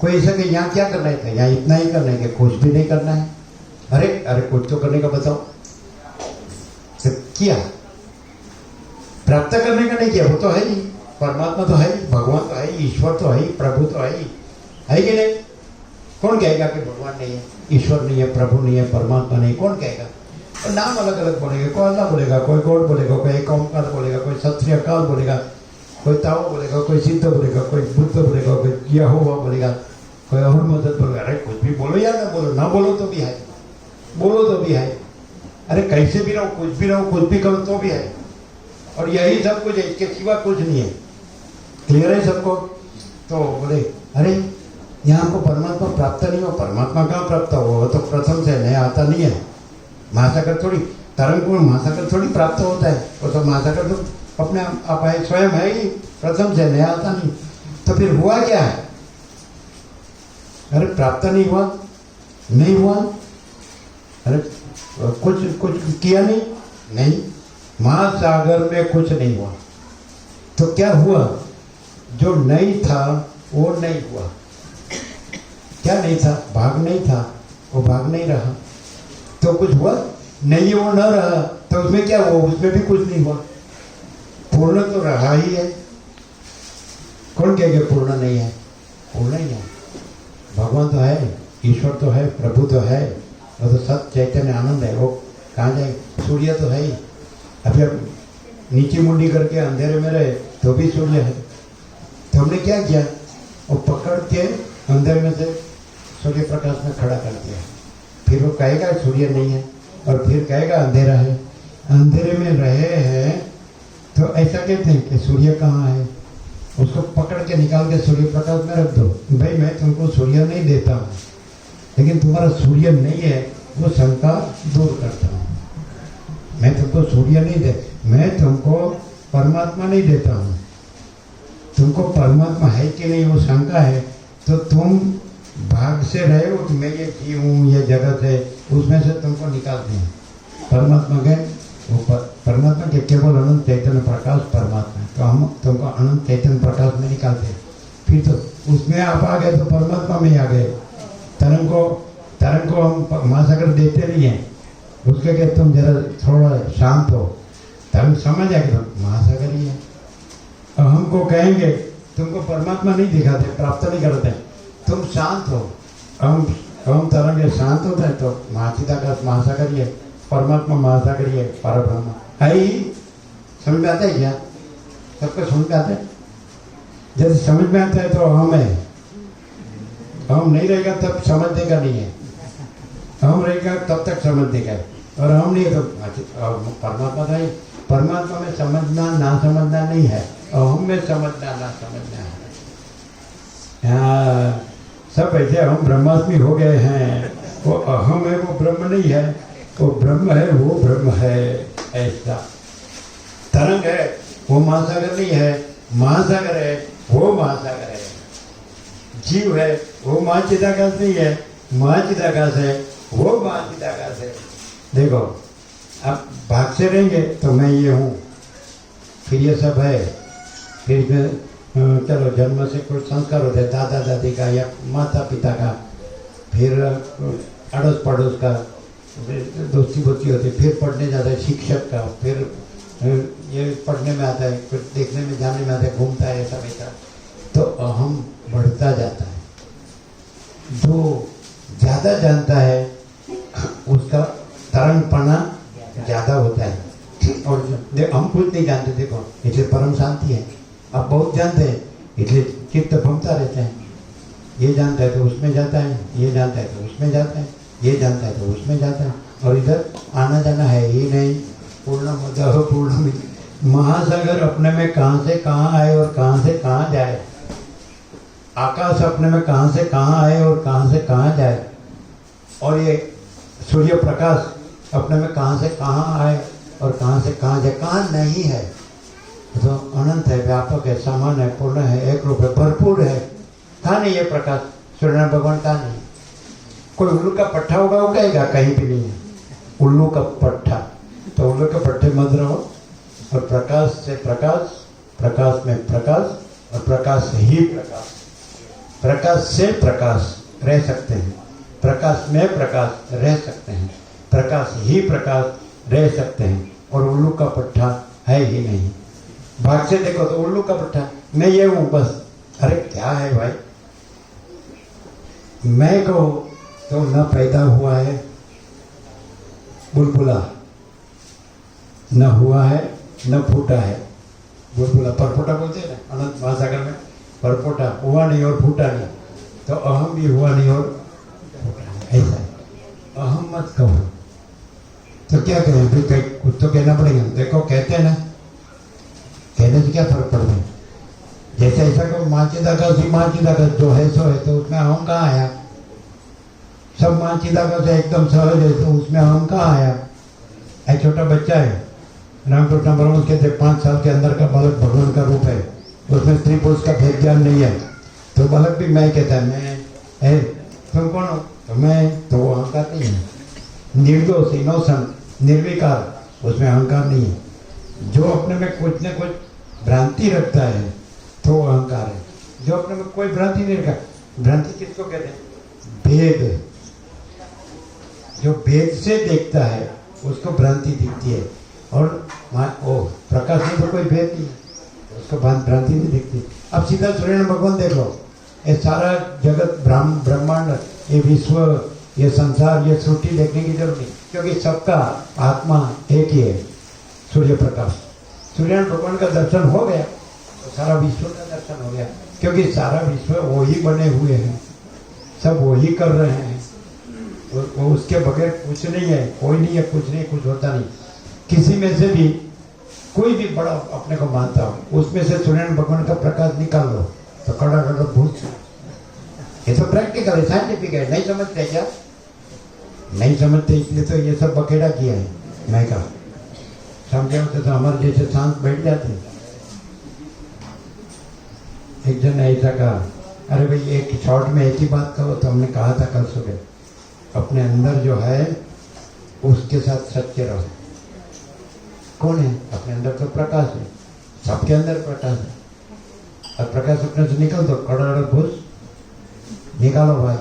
S1: कोई ऐसा कि यहाँ क्या करना है, यहाँ इतना ही करना है कि कुछ भी नहीं करना है। अरे अरे कुछ तो करने का बताओ, तो किया, प्राप्त करने का नहीं किया, वो तो है ही, परमात्मा तो है ही, भगवान तो है ही, ईश्वर तो है ही, प्रभु तो है ही, है कि नहीं? कौन कहेगा कि भगवान नहीं है, ईश्वर नहीं है, प्रभु नहीं है, परमात्मा नहीं, कौन कहेगा? और नाम अलग अलग बोलेगा, कोई अल्लाह बोलेगा, कोई गॉड बोलेगा, कोई एक ओंकार बोलेगा, कोई सत श्री अकाल बोलेगा, कोई ताओ बोलेगा, कोई सिद्ध बोलेगा, कोई बुद्ध बोलेगा, कोई यहोवा बोलेगा, कोई और मदद बोलेगा। अरे कुछ भी बोलो या ना बोलो, ना बोलो तो भी है, बोलो तो भी है। अरे कैसे भी रहो, कुछ भी रहो, कुछ भी करो तो भी है। और यही सब कुछ है, इसके सिवा कुछ नहीं है। क्लियर है सबको? तो बोले अरे यहाँ हमको परमात्मा प्राप्त नहीं हो। परमात्मा कहाँ प्राप्त हो, वो तो प्रथम से नया आता नहीं है। महासागर थोड़ी, तरंग पूर्ण महासागर थोड़ी प्राप्त होता है, वो तो महासागर तो अपने आप है, स्वयं है ही, प्रथम से नया आता नहीं। तो फिर हुआ क्या है? अरे प्राप्त नहीं हुआ, नहीं हुआ, अरे कुछ किया नहीं, नहीं, महासागर में कुछ नहीं हुआ। तो क्या हुआ? जो नहीं था वो नहीं हुआ। क्या नहीं था? भाग नहीं था, वो भाग नहीं रहा। तो कुछ हुआ नहीं, वो न रहा, तो उसमें क्या हुआ? उसमें भी कुछ नहीं हुआ। पूर्ण तो रहा ही है। कौन कहेगा पूर्ण नहीं है? पूर्ण ही है। भगवान तो है, ईश्वर तो है, प्रभु तो है, वो तो सत चैतन्य आनंद है। वो कहाँ जाए? सूर्य तो है ही। अभी अब नीचे मुंडी करके अंधेरे में रहे तो भी सूर्य है। तो हमने क्या किया? वो पकड़ के अंदर में से सूर्य प्रकाश में खड़ा कर दिया। फिर वो कहेगा सूर्य नहीं है, और फिर कहेगा अंधेरा है। अंधेरे में रहे हैं तो ऐसा कहते हैं कि सूर्य कहाँ है? उसको पकड़ के निकाल के सूर्य प्रकाश में रख दो। भाई मैं तुमको सूर्य नहीं देता हूँ, लेकिन तुम्हारा सूर्य नहीं है वो शंका दूर करता हूँ। मैं तुमको सूर्य नहीं दे, मैं तुमको परमात्मा नहीं देता हूँ। तुमको परमात्मा है कि नहीं वो शंका है, तो तुम भाग से रहे हो कि मैं ये जीव हूँ, ये जगत है, उसमें से तुमको निकाल दें। परमात्मा के वो परमात्मा के केवल अनंत चैतन्य प्रकाश परमात्मा है, तो हम तुमको अनंत चैतन्य प्रकाश में निकालते हैं। फिर तो उसमें आप आ गए तो परमात्मा में आ गए। तरंग को हम महासागर देते नहीं हैं, उसके के तुम जरा थोड़ा शांत हो, तरंग समझ आएगा तो महासागर ही है। और हमको कहेंगे तुमको परमात्मा नहीं दिखाते, प्राप्त नहीं करते, तुम शांत हो। हम तरंग शांत होता है तो महाचिदाकाश महासागर ही है, परमात्मा महासागर ही है, परब्रह्म है ही। समझ में आता है क्या? सबको समझ में आता है? जैसे समझ में आता है तो हम है, हम नहीं रहेगा तब समझने का नहीं है, हम रहेगा तब तक समझने का है। और हम नहीं है तो परमात्मा का ही। परमात्मा में समझना ना समझना नहीं है, और हम में समझना ना समझना है। हाँ, सब ऐसे हम ब्रह्मास्मि हो गए हैं। वो अहम है वो ब्रह्म नहीं है, वो ब्रह्म है वो ब्रह्म है। ऐसा तरंग है वो महासागर नहीं है, महासागर है वो महासागर है। जीव है वो महाचिदाकाश नहीं है, महाचिदाकाश है वो महाचिदाकाश है। देखो अब भाग से रहेंगे तो मैं ये हूँ, फिर ये सब है, फिर चलो जन्म से कुछ संस्कार होते हैं, दादा दादी का या माता पिता का, फिर अड़ोस पड़ोस का दोस्ती बोस्ती होती है, फिर पढ़ने जाता है शिक्षक का, फिर ये पढ़ने में आता है, कुछ देखने में जानने में आता है, घूमता है ऐसा वैसा, तो अहम बढ़ता जाता है। जो ज़्यादा जानता है उसका तरंगपना ज़्यादा होता है। और हम कुछ नहीं जानते, देखो इसलिए परम शांति है। आप बहुत जानते हैं इसलिए चित्त भमता रहते हैं। ये जानता है तो उसमें जाता है, ये जानता है तो उसमें जाता है, ये जानता है तो उसमें जाता है, और इधर आना जाना है ही नहीं। पूर्णमदः पूर्णमिदं, महासागर अपने में कहाँ से कहाँ आए और कहाँ से कहाँ जाए। आकाश अपने में कहाँ से कहाँ आए और कहाँ से कहाँ जाए, और ये सूर्य प्रकाश अपने में कहाँ से कहाँ आए और कहाँ से कहाँ जाए, कहाँ नहीं है। तो अनंत है, व्यापक है, समान है, पूर्ण है, एक रूप है, भरपूर है। था नहीं ये प्रकाश, सूर्यनारायण भगवान का नहीं। कोई उल्लू का पट्टा होगा उगाएगा, कहीं भी नहीं है उल्लू का पट्टा। तो उल्लू के पट्टे मत रहो, और प्रकाश से प्रकाश, प्रकाश में प्रकाश, और प्रकाश से ही प्रकाश, प्रकाश से प्रकाश रह सकते हैं, प्रकाश में प्रकाश रह सकते हैं, प्रकाश ही प्रकाश रह सकते हैं, और उल्लू का पट्टा है ही नहीं। भाग से देखो तो उल्लू का पट्टा, मैं ये हूं बस। अरे क्या है भाई, मैं को तो न पैदा हुआ है बुलबुला, न हुआ है न फूटा है बुलबुला। परफोटा बोलते हैं ना अनंत महासागर में, परफोटा हुआ नहीं और फूटा नहीं, तो अहम भी हुआ नहीं और फूटा नहीं, ऐसा है। अहम मत कहो तो क्या कहें फिर, कुछ तो कहना पड़ेगा। देखो कहते हैं ना, कहने से क्या फर्क पड़ता है। जैसे ऐसा को माचिदा का जो है सो है, तो उसमें अहम कहाँ आया। सब माचिदा का से एकदम सहज है, तो उसमें अहम कहाँ आया। एक छोटा बच्चा है, रामकृष्ण परमहंस कहते 5 साल के अंदर का बालक भगवान का रूप है, उसमें स्त्री पुरुष का भेद ज्ञान नहीं है। तो बालक भी मैं कहता है, मैं है, तुम कौन हो, तो मैं, तो वो अहंकार नहीं है। निर्दोष, इनोसेंट, निर्विकार, उसमें अहंकार नहीं है। जो अपने में कुछ न कुछ भ्रांति रखता है तो अहंकार है। जो अपने में कोई भ्रांति नहीं रखा, भ्रांति किसको कहते हैं, भेद। जो भेद से देखता है उसको भ्रांति दिखती है, और प्रकाश में तो कोई भेद नहीं है, उसको भ्रांति नहीं दिखती। अब सीधा सूर्यनारायण भगवान देख लो, ये सारा जगत ब्रह्मांड, ये विश्व, ये संसार, ये सृष्टि देखने की जरूरत नहीं, क्योंकि सबका आत्मा एक ही है, सूर्य प्रकाश। सूर्यनारायण भगवान का दर्शन हो गया तो सारा विश्व का दर्शन हो गया, क्योंकि सारा विश्व वो ही बने हुए हैं, सब वो ही कर रहे हैं। वो उसके बगैर कुछ नहीं है, कोई नहीं है, कुछ नहीं, कुछ होता नहीं। किसी में से भी कोई भी बड़ा अपने को मानता हो, उसमें से सूर्यनारायण भगवान का प्रकाश निकाल लो तो कड़ा कड़ा भूत। ये तो प्रैक्टिकल है, साइंटिफिक है। नहीं समझते क्या, नहीं समझते, इसलिए तो ये सब बखेड़ा किया है। मैं कहा समझे होते तो हमारे जैसे शांत बैठ जाते। एक जन ने ऐसा कहा, अरे भाई एक शॉर्ट में एक ही बात कहो, तो हमने कहा था कल सुबह, अपने अंदर जो है उसके साथ सच्चे रहो। कौन है अपने अंदर, तो प्रकाश है, सबके अंदर प्रकाश है। और प्रकाश अपने से निकल दो, कड़ा घुस निकालो भाई।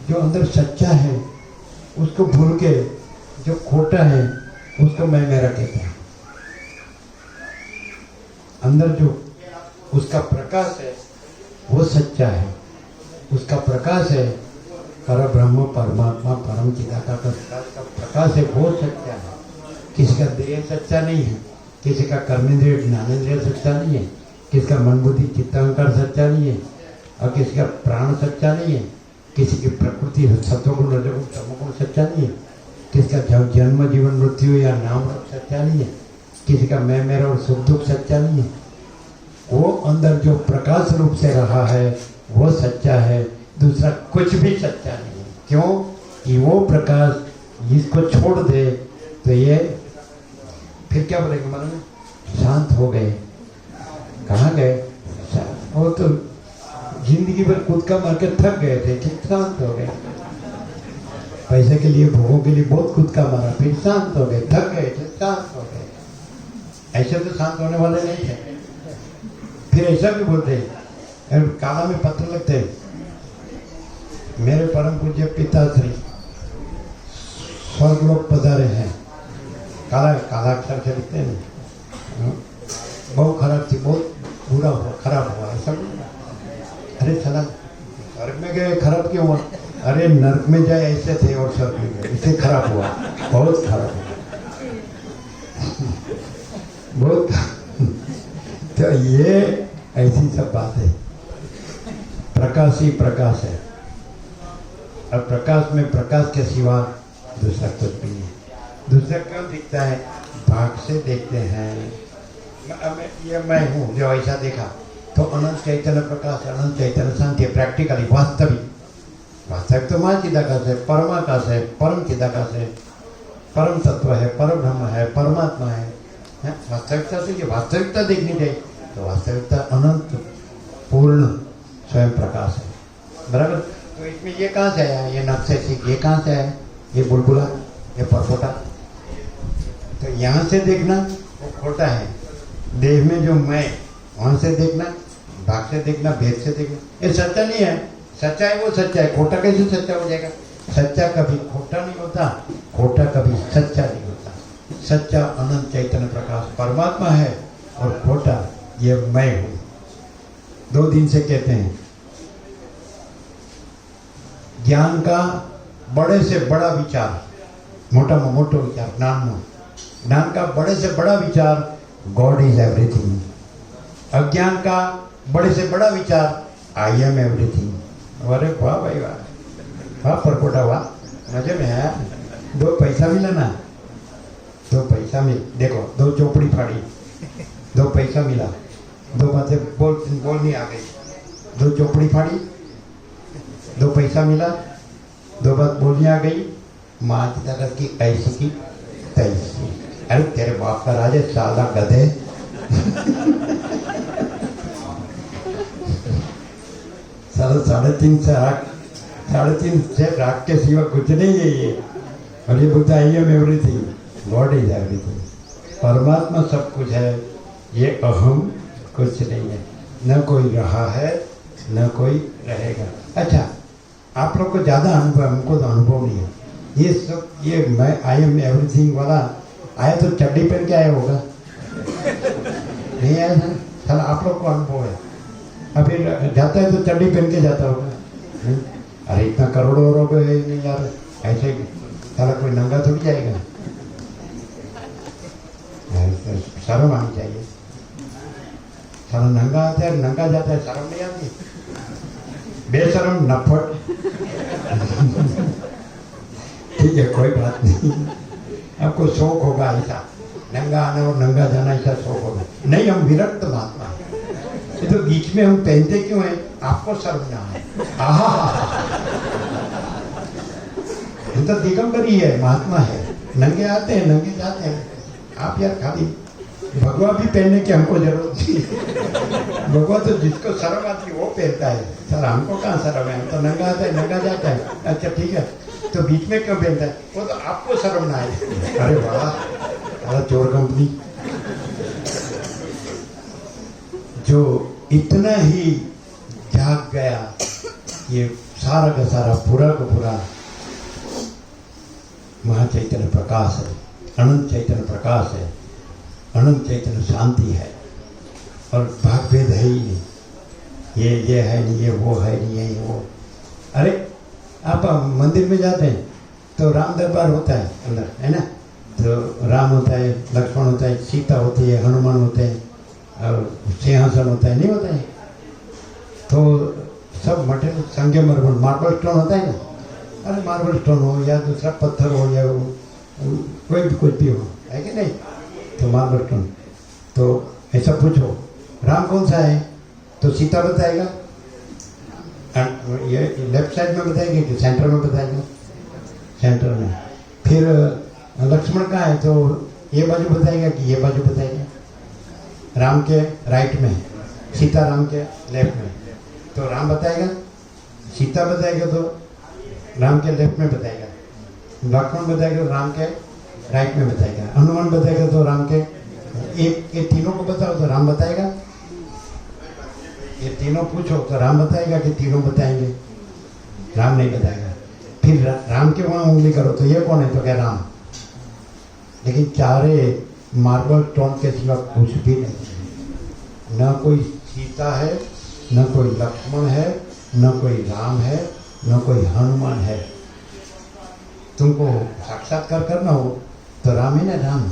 S1: जो अंदर सच्चा है उसको भूल के जो खोटा है उसको मैं मेरा कहता हूं। अंदर जो उसका प्रकाश है वो सच्चा है, उसका प्रकाश है, पर ब्रह्म परमात्मा परम चिदाकार का प्रकाश है, वो सच्चा है। किसी का देह सच्चा नहीं है, किसी का कर्मेंद्रिय ज्ञानेंद्रिय सच्चा नहीं है, किसी का मन बुद्धि चित्तांकार सच्चा नहीं है, और किसी का प्राण सच्चा नहीं है, किसी की प्रकृति सत्वगुण रजोगुण तमोगुण सच्चा नहीं है, किसी का जन्म जीवन मृत्यु या नाम सच्चा नहीं है, किसी का मैं मेरा और सुख दुख सच्चा नहीं है। वो अंदर जो प्रकाश रूप से रहा है वो सच्चा है, दूसरा कुछ भी सच्चा नहीं है। क्यों कि वो प्रकाश इसको छोड़ दे तो ये फिर क्या बोलेंगे, मन में शांत हो गए। कहाँ गए, वो तो जिंदगी भर कूद का मार के थक गए थे, फिर शांत हो गए। पैसे के लिए भोगों के लिए बहुत कूद का मारा, फिर शांत हो गए, थक गए थे, शांत हो गए। ऐसे तो शांत होने वाले नहीं थे। फिर ऐसा भी बोलते हैं, काला में पत्र लगते हैं, मेरे परम पूज्य पिताश्री स्वर्गलोक पधारे हैं। काला काला अक्षर से लिखते हैं। बहुत खराब थी, बहुत बुरा हुआ, खराब हुआ ऐसा। अरे चला स्वर्ग में गए, खराब क्यों हुआ? अरे नर्क में जाए ऐसे थे और स्वर्ग में गए, इससे खराब हुआ, बहुत खराब हुआ। बहुत तो ये ऐसी सब बात है। प्रकाश ही प्रकाश है, और प्रकाश में प्रकाश के सिवा दूसरा कुछ भी नहीं है। दूसरा क्यों दिखता है? भाग से देखते हैं, ये मैं हूँ जो ऐसा देखा, तो अनंत चैतन्य प्रकाश, अनंत चैतन्य शांति, प्रैक्टिकली वास्तविक। वास्तविक तो माँ चिदाकाश है, परमाकाश है, परम चिदाकाश है, परम तत्व है, परम ब्रह्म है, परमात्मा है। वास्तविकता से ये वास्तविकता देखनी चाहिए। तो वास्तविकता अनंत पूर्ण स्वयं प्रकाश है, बराबर। तो इसमें ये कहाँ से आया, ये नक्शे, ये कहाँ से आया, ये बुलबुला, ये परपोटा। तो यहाँ से देखना वो खोटा है, देह में जो मैं, वहाँ से देखना, भाग से देखना, भेद से देखना, ये सच्चा नहीं है। सच्चा है वो सच्चा है, खोटा कैसे सच्चा हो जाएगा। सच्चा कभी खोटा नहीं होता, खोटा कभी सच्चा नहीं होता। सच्चा अनंत चैतन्य प्रकाश परमात्मा है, और खोटा ये मैं हूँ। 2 दिन से कहते हैं ज्ञान का बड़े से बड़ा विचार, मोटा मोटो विचार, ज्ञान का बड़े से बड़ा विचार, गॉड इज एवरीथिंग। अज्ञान का बड़े से बड़ा विचार, आई एम एवरीथिंग। अरे वाह भाई वाह, वाह परकोटा वाह, मजे में है। 2 पैसा मिला ना, 2 पैसा मिल, देखो 2 चौपड़ी फाड़ी, 2 पैसा मिला, 2 बातें बोलनी आ गई। 2 चौपड़ी फाड़ी, 2 पैसा मिला, 2 बात बोलनी आ गई। माँ चिदाकाश की ऐसी की तैसी। अरे तेरे बाप का राज है साला गधे। साढ़े 3 से राख, 3.5 से राख के सिवा कुछ नहीं है ये। और ये बोलता है I am everything, God is everything. परमात्मा सब कुछ है, ये अहम कुछ नहीं है। न कोई रहा है, न कोई रहेगा। अच्छा, आप लोग को ज़्यादा अनुभव, हमको तो अनुभव नहीं है। ये सब ये मैं आई एम एवरीथिंग वाला आया तो चड्डी पहन के आया होगा, नहीं आया था। साला आप लोग को अनुभव है, अभी जाता है तो चड्डी पहन के जाता होगा। अरे इतना करोड़ों रुपए है नहीं यार, ऐसे साला कोई नंगा थोड़ी जाएगा। शर्म आनी चाहिए। साला नंगा आता है, नंगा जाता है, शर्म नहीं आती। बेशरम नफट। ठीक है, कोई बात नहीं, आपको शौक होगा ऐसा नंगा आना और नंगा जाना, ऐसा शौक होगा। नहीं, हम विरक्त महात्मा हैं। तो बीच में हम पहनते क्यों हैं, आपको शर्म ना आए। हम तो दिगंबर ही है, महात्मा है, नंगे आते हैं नंगे जाते हैं। आप यार खाली भगवा भी पहनने की हमको जरूरत नहीं। भगवा तो जिसको शर्म आती है वो पहनता है। सर हमको कहाँ शर्म है, हम तो नंगा आता है नंगा जाता है। अच्छा ठीक है, तो बीच में क्यों पहनता है, वो तो आपको शर्म ना आए। अरे वाह, अरे चोर कंपनी। जो इतना ही जाग गया, ये सारा का सारा पूरा का पूरा महाचैतन्य प्रकाश है, अनंत चैतन्य प्रकाश है, अनंत चैतन्य शांति है, और भाग भेद है ही नहीं। ये है नहीं, ये वो है नहीं, ये वो। अरे आप मंदिर में जाते हैं तो राम दरबार होता है अंदर, है ना। तो राम होता है, लक्ष्मण होता है, सीता होती है, हनुमान होते हैं, और सिंहासन होता है, नहीं होता है। तो सब मटेरियल संगमरमर मार्बल स्टोन होता है ना। अरे मार्बल स्टोन हो या दूसरा पत्थर हो या कोई भी कुछ भी हो, है कि नहीं। तो मार्बल स्टोन, तो ऐसा पूछो राम कौन सा है, तो सीता बताएगा। ये लेफ्ट साइड में बताएगी कि सेंटर में बताएगा, सेंटर में। फिर लक्ष्मण कहाँ है, तो ये बाजू बताएगा कि ये बाजू बताएगा। राम के राइट में, सीता राम के लेफ्ट में, तो राम बताएगा, सीता बताएगा तो राम के लेफ्ट में बताएगा, लक्ष्मण बताएगा तो राम के राइट में बताएगा, हनुमान बताएगा तो राम के ये तीनों को बताओ तो राम बताएगा। ये तीनों पूछो तो राम बताएगा कि तीनों बताएंगे, राम नहीं बताएगा। फिर राम के वहाँ उंगली करो तो ये कौन है, तो क्या राम। लेकिन चारे मार्बल स्टोन के सिवा कुछ भी नहीं, न कोई सीता है, न कोई लक्ष्मण है, न कोई राम है, न कोई हनुमान है। तुमको साक्षात्कार करना हो तो राम ही ना, राम।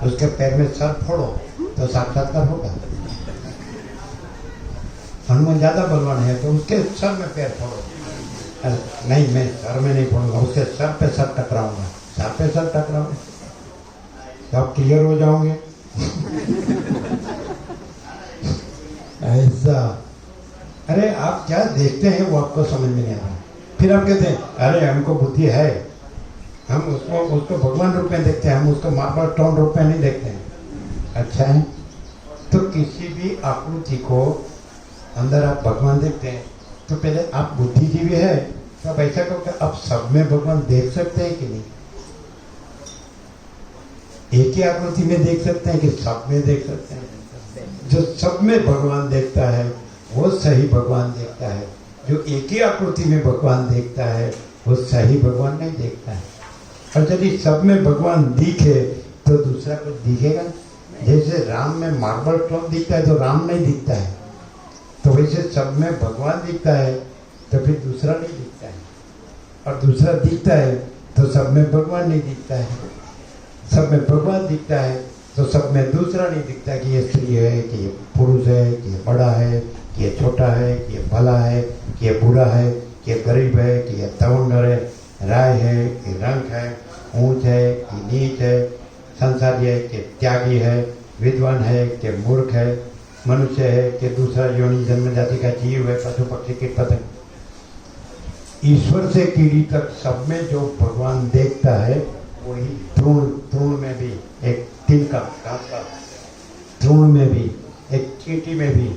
S1: उसके पैर में सर फोड़ो तो साक्षात्कार होगा। हनुमान ज़्यादा बलवान है तो उसके सर में पैर फोड़ो। अरे नहीं, मैं सर में नहीं फोड़ूंगा, उसके सर पे सर टकराऊंगा, सर पे सर टकराऊंगा, तो आप क्लियर हो जाओगे। ऐसा। अरे आप क्या देखते हैं वो आपको समझ में नहीं आ रहा। फिर आप कहते हैं अरे हमको बुद्धि है, हम उसको भगवान रूप में देखते हैं, हम उसको मार्बल स्टोन रूप में नहीं देखते हैं। अच्छा है, तो किसी भी आकृति को अंदर आप भगवान देखते हैं तो पहले आप बुद्धिजीवी है तो आप ऐसा कहो कि आप सब में भगवान देख सकते हैं कि नहीं? एक ही आकृति में देख सकते हैं कि सब में देख सकते हैं? जो सब में भगवान देखता है वो सही भगवान देखता है, जो एक ही आकृति में भगवान देखता है वो सही भगवान नहीं देखता है। और यदि सब में भगवान दिखे तो दूसरा कुछ दिखेगा। जैसे राम में मार्बल स्टोन दिखता है तो राम नहीं दिखता है, तो वैसे सब में भगवान दिखता है तो फिर दूसरा नहीं दिखता है, और दूसरा दिखता है तो सब में भगवान नहीं दिखता है। सब में भगवान दिखता है तो सब में दूसरा नहीं दिखता कि ये स्त्री है, कि ये पुरुष है, कि ये बड़ा है, कि ये छोटा है, कि ये भला है, कि ये बुरा है, कि ये गरीब है, कि ये तवंगर है, राय है कि रंग है, ऊंच है कि नीच है, संसारी है कि त्यागी है, विद्वान है कि मूर्ख है, मनुष्य है कि दूसरा योनि जन्म जाति का जीव है, पशु पक्षी कीट पतंग। ईश्वर से कीड़ी तक सब में जो भगवान देखता है वही तृण में भी, एक तिल का घास का तृण में भी, एक चींटी में भी,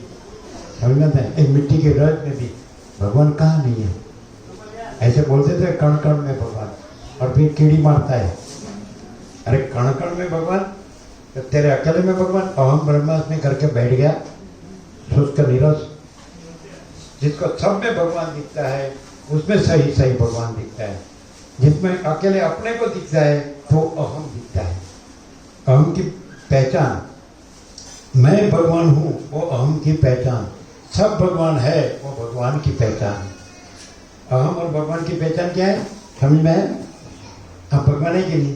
S1: समझते हैं, एक मिट्टी के रज में भी भगवान कहाँ नहीं है। ऐसे बोलते थे कण कण में भगवान, और फिर कीड़ी मारता है। अरे कण कण में भगवान, तो तेरे अकेले में भगवान। अहम ब्रह्मास्मि करके बैठ गया शुष्क नीरस। जिसको सब में भगवान दिखता है उसमें सही सही भगवान दिखता है। जिसमें अकेले अपने को दिखता है तो अहम दिखता है। अहम की पहचान, मैं भगवान हूँ, वो अहम की पहचान। सब भगवान है वो भगवान की पहचान। अहम और भगवान की पहचान क्या है समझ में है? आप भगवान है कि नहीं?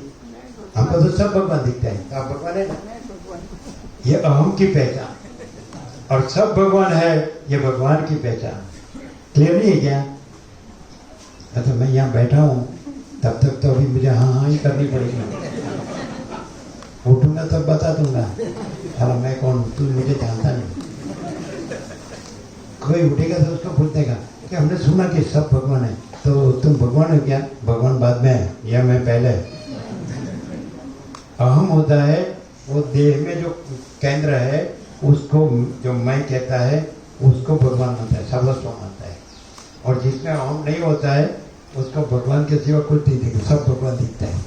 S1: हमको तो सब भगवान दिखते हैं, तो आप भगवान है ना? ये अहम की पहचान, और सब भगवान है ये भगवान की पहचान। क्लियर नहीं है क्या? अच्छा मैं यहाँ बैठा हूँ तब तक तो अभी मुझे हाँ हाँ ही करनी पड़ेगी। उठूंगा तब बता दूंगा अरे मैं कौन हूँ, तू मुझे जानता नहीं। कोई उठेगा तो उसको पूछेगा कि हमने सुना कि सब भगवान है, तो तुम भगवान हो क्या? भगवान बाद में है या मैं पहले? अहम होता है वो देह में जो केंद्र है उसको, जो मैं कहता है उसको भगवान मानता है, सर्वस्व मानता है। और जिसमें अहम नहीं होता है उसको भगवान के सिवा कुछ नहीं दिखता, सब भगवान दिखता है।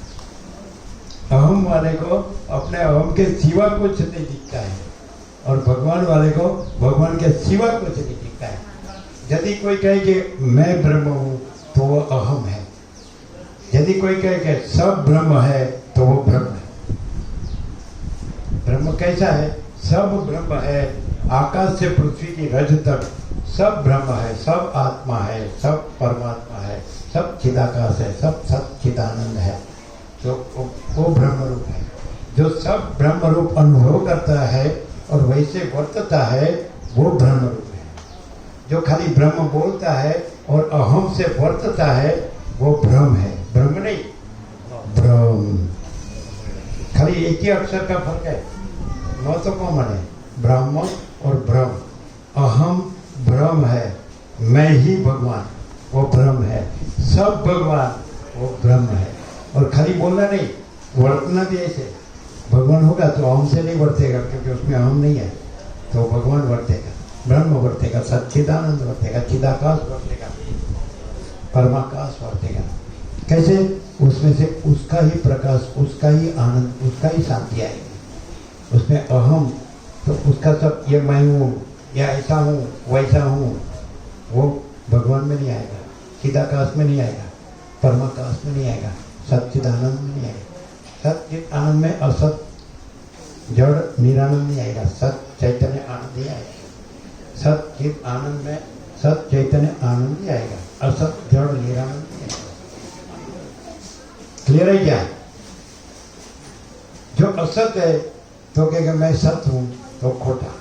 S1: अहम वाले को अपने अहम के सिवा कुछ नहीं दिखता है, और भगवान वाले को भगवान के सिवा कुछ नहीं दिखता है। यदि कोई कहे कि मैं ब्रह्म हूँ तो वो अहम है। यदि कोई कहे कि सब ब्रह्म है तो वो ब्रह्म है। ब्रह्म कैसा है? सब ब्रह्म है, आकाश से पृथ्वी की रज तक सब ब्रह्म है, सब आत्मा है, सब परमात्मा है, सब चिदाकाश है, सब सच्चिदानंद है। तो वो ब्रह्म रूप है। जो सब ब्रह्म रूप अनुभव करता है और वैसे वर्तता है वो ब्रह्म रूप है। जो खाली ब्रह्म बोलता है और अहम से वर्तता है वो ब्रह्म है, ब्रह्म नहीं, ब्रह्म। खाली एक ही अक्षर का फर्क है, नौ तो कॉमन है, ब्रह्म और ब्रह्म। अहम ब्रह्म है, मैं ही भगवान, वो ब्रह्म है। सब भगवान वो ब्रह्म है। और खाली बोलना नहीं, वर्तना भी ऐसे। भगवान होगा तो अहम से नहीं वर्तेगा, क्योंकि उसमें अहम नहीं है, तो भगवान वर्तेगा, ब्रह्म वर्तेगा, सच्चिदानंद वर्तेगा, चिदाकाश वर्तेगा, परमाकाश वर्तेगा। कैसे? उसमें से उसका ही प्रकाश, उसका ही आनंद, उसका ही शांति आएगी। उसमें अहम तो उसका सब, ये मैं हूँ या ऐसा हूँ वैसा हूँ, वो भगवान में नहीं आएगा, चिदाकाश में नहीं आएगा, परमाकाश में नहीं आएगा, सच्चिदानंद में नहीं आएगा। सच्चिद आनंद में असत जड़ निरानंद नहीं आएगा, सत चैतन्य आनंद ही आएगा। सच्चिद आनंद में सत चैतन्य आनंद ही आएगा, असत जड़ निरानंद नहीं आएगा। क्लियर है क्या? जो असत है तो कहेगा मैं सत हूं तो खोटा।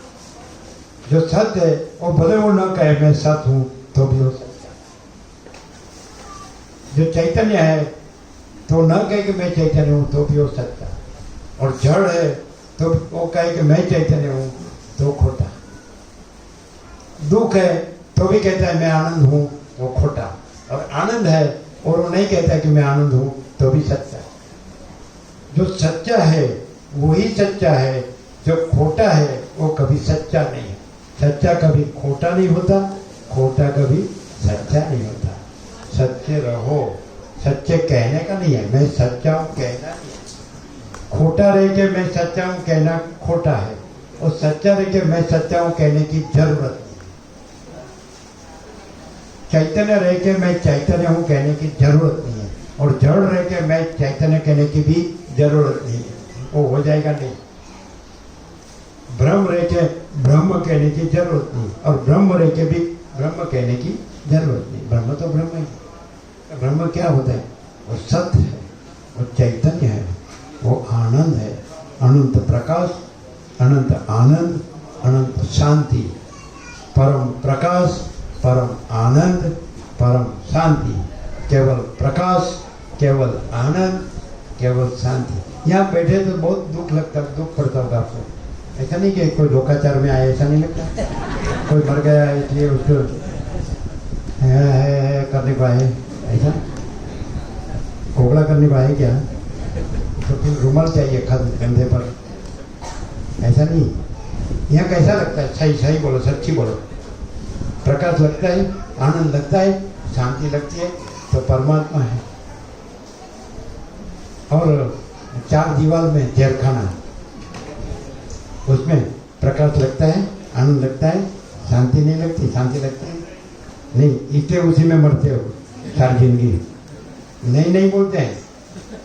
S1: जो सत्य है वो भले वो न कहे मैं सत हूं तो भी हो सकता। जो चैतन्य है तो न कहे कि मैं चैतन्य हूं तो भी हो सकता। और जड़ है तो वो कहे कि मैं चैतन्य हूँ, तो खोटा। दुख है तो भी कहता है मैं आनंद हूँ, वो खोटा। और आनंद है और वो नहीं कहता कि मैं आनंद हूँ, तो भी सच्चा। जो सच्चा है वही सच्चा है, जो खोटा है वो कभी सच्चा नहीं है। सच्चा कभी खोटा नहीं होता, खोटा कभी सच्चा नहीं होता। सच्चे रहो, सच्चे कहने का नहीं है, मैं सच्चा हूँ कहना नहीं है। खोटा रह के मैं सच्चा हूँ कहना खोटा है, और सच्चा रह के मैं सच्चा हूँ कहने की जरूरत नहीं। चैतन्य रह के मैं चैतन्य हूँ कहने की जरूरत नहीं है, और जड़ रह के मैं चैतन्य कहने की भी जरूरत नहीं है, वो हो जाएगा नहीं। ब्रह्म रह के ब्रह्म कहने की जरूरत नहीं, और ब्रह्म रह के भी ब्रह्म कहने की जरूरत नहीं। ब्रह्म तो ब्रह्म है। ब्रह्म क्या होता है? वो सत्य है, वो चैतन्य है, वो आनंद है, अनंत प्रकाश, अनंत आनंद, अनंत शांति, परम प्रकाश, परम आनंद, परम शांति, केवल प्रकाश, केवल आनंद, केवल शांति। यहाँ बैठे तो बहुत दुख लगता है, दुख पड़ता होगा आपको। ऐसा नहीं कि कोई धोखाचार में आया, ऐसा नहीं लगता। कोई मर गया इसलिए उसको है करने को आए, ऐसा कोगला करने को आए क्या? तो फिर रुमाल चाहिए कंधे पर, ऐसा नहीं। यहाँ कैसा लगता है? सही सही बोलो, सच्ची बोलो। प्रकाश लगता है, आनंद लगता है, शांति लगती है, तो परमात्मा है। और चार दीवार में जेल खाना, उसमें प्रकाश लगता है, आनंद लगता है, शांति नहीं लगती। शांति लगती है नहीं, इसलिए उसी में मरते हो सारी जिंदगी। नहीं बोलते हैं,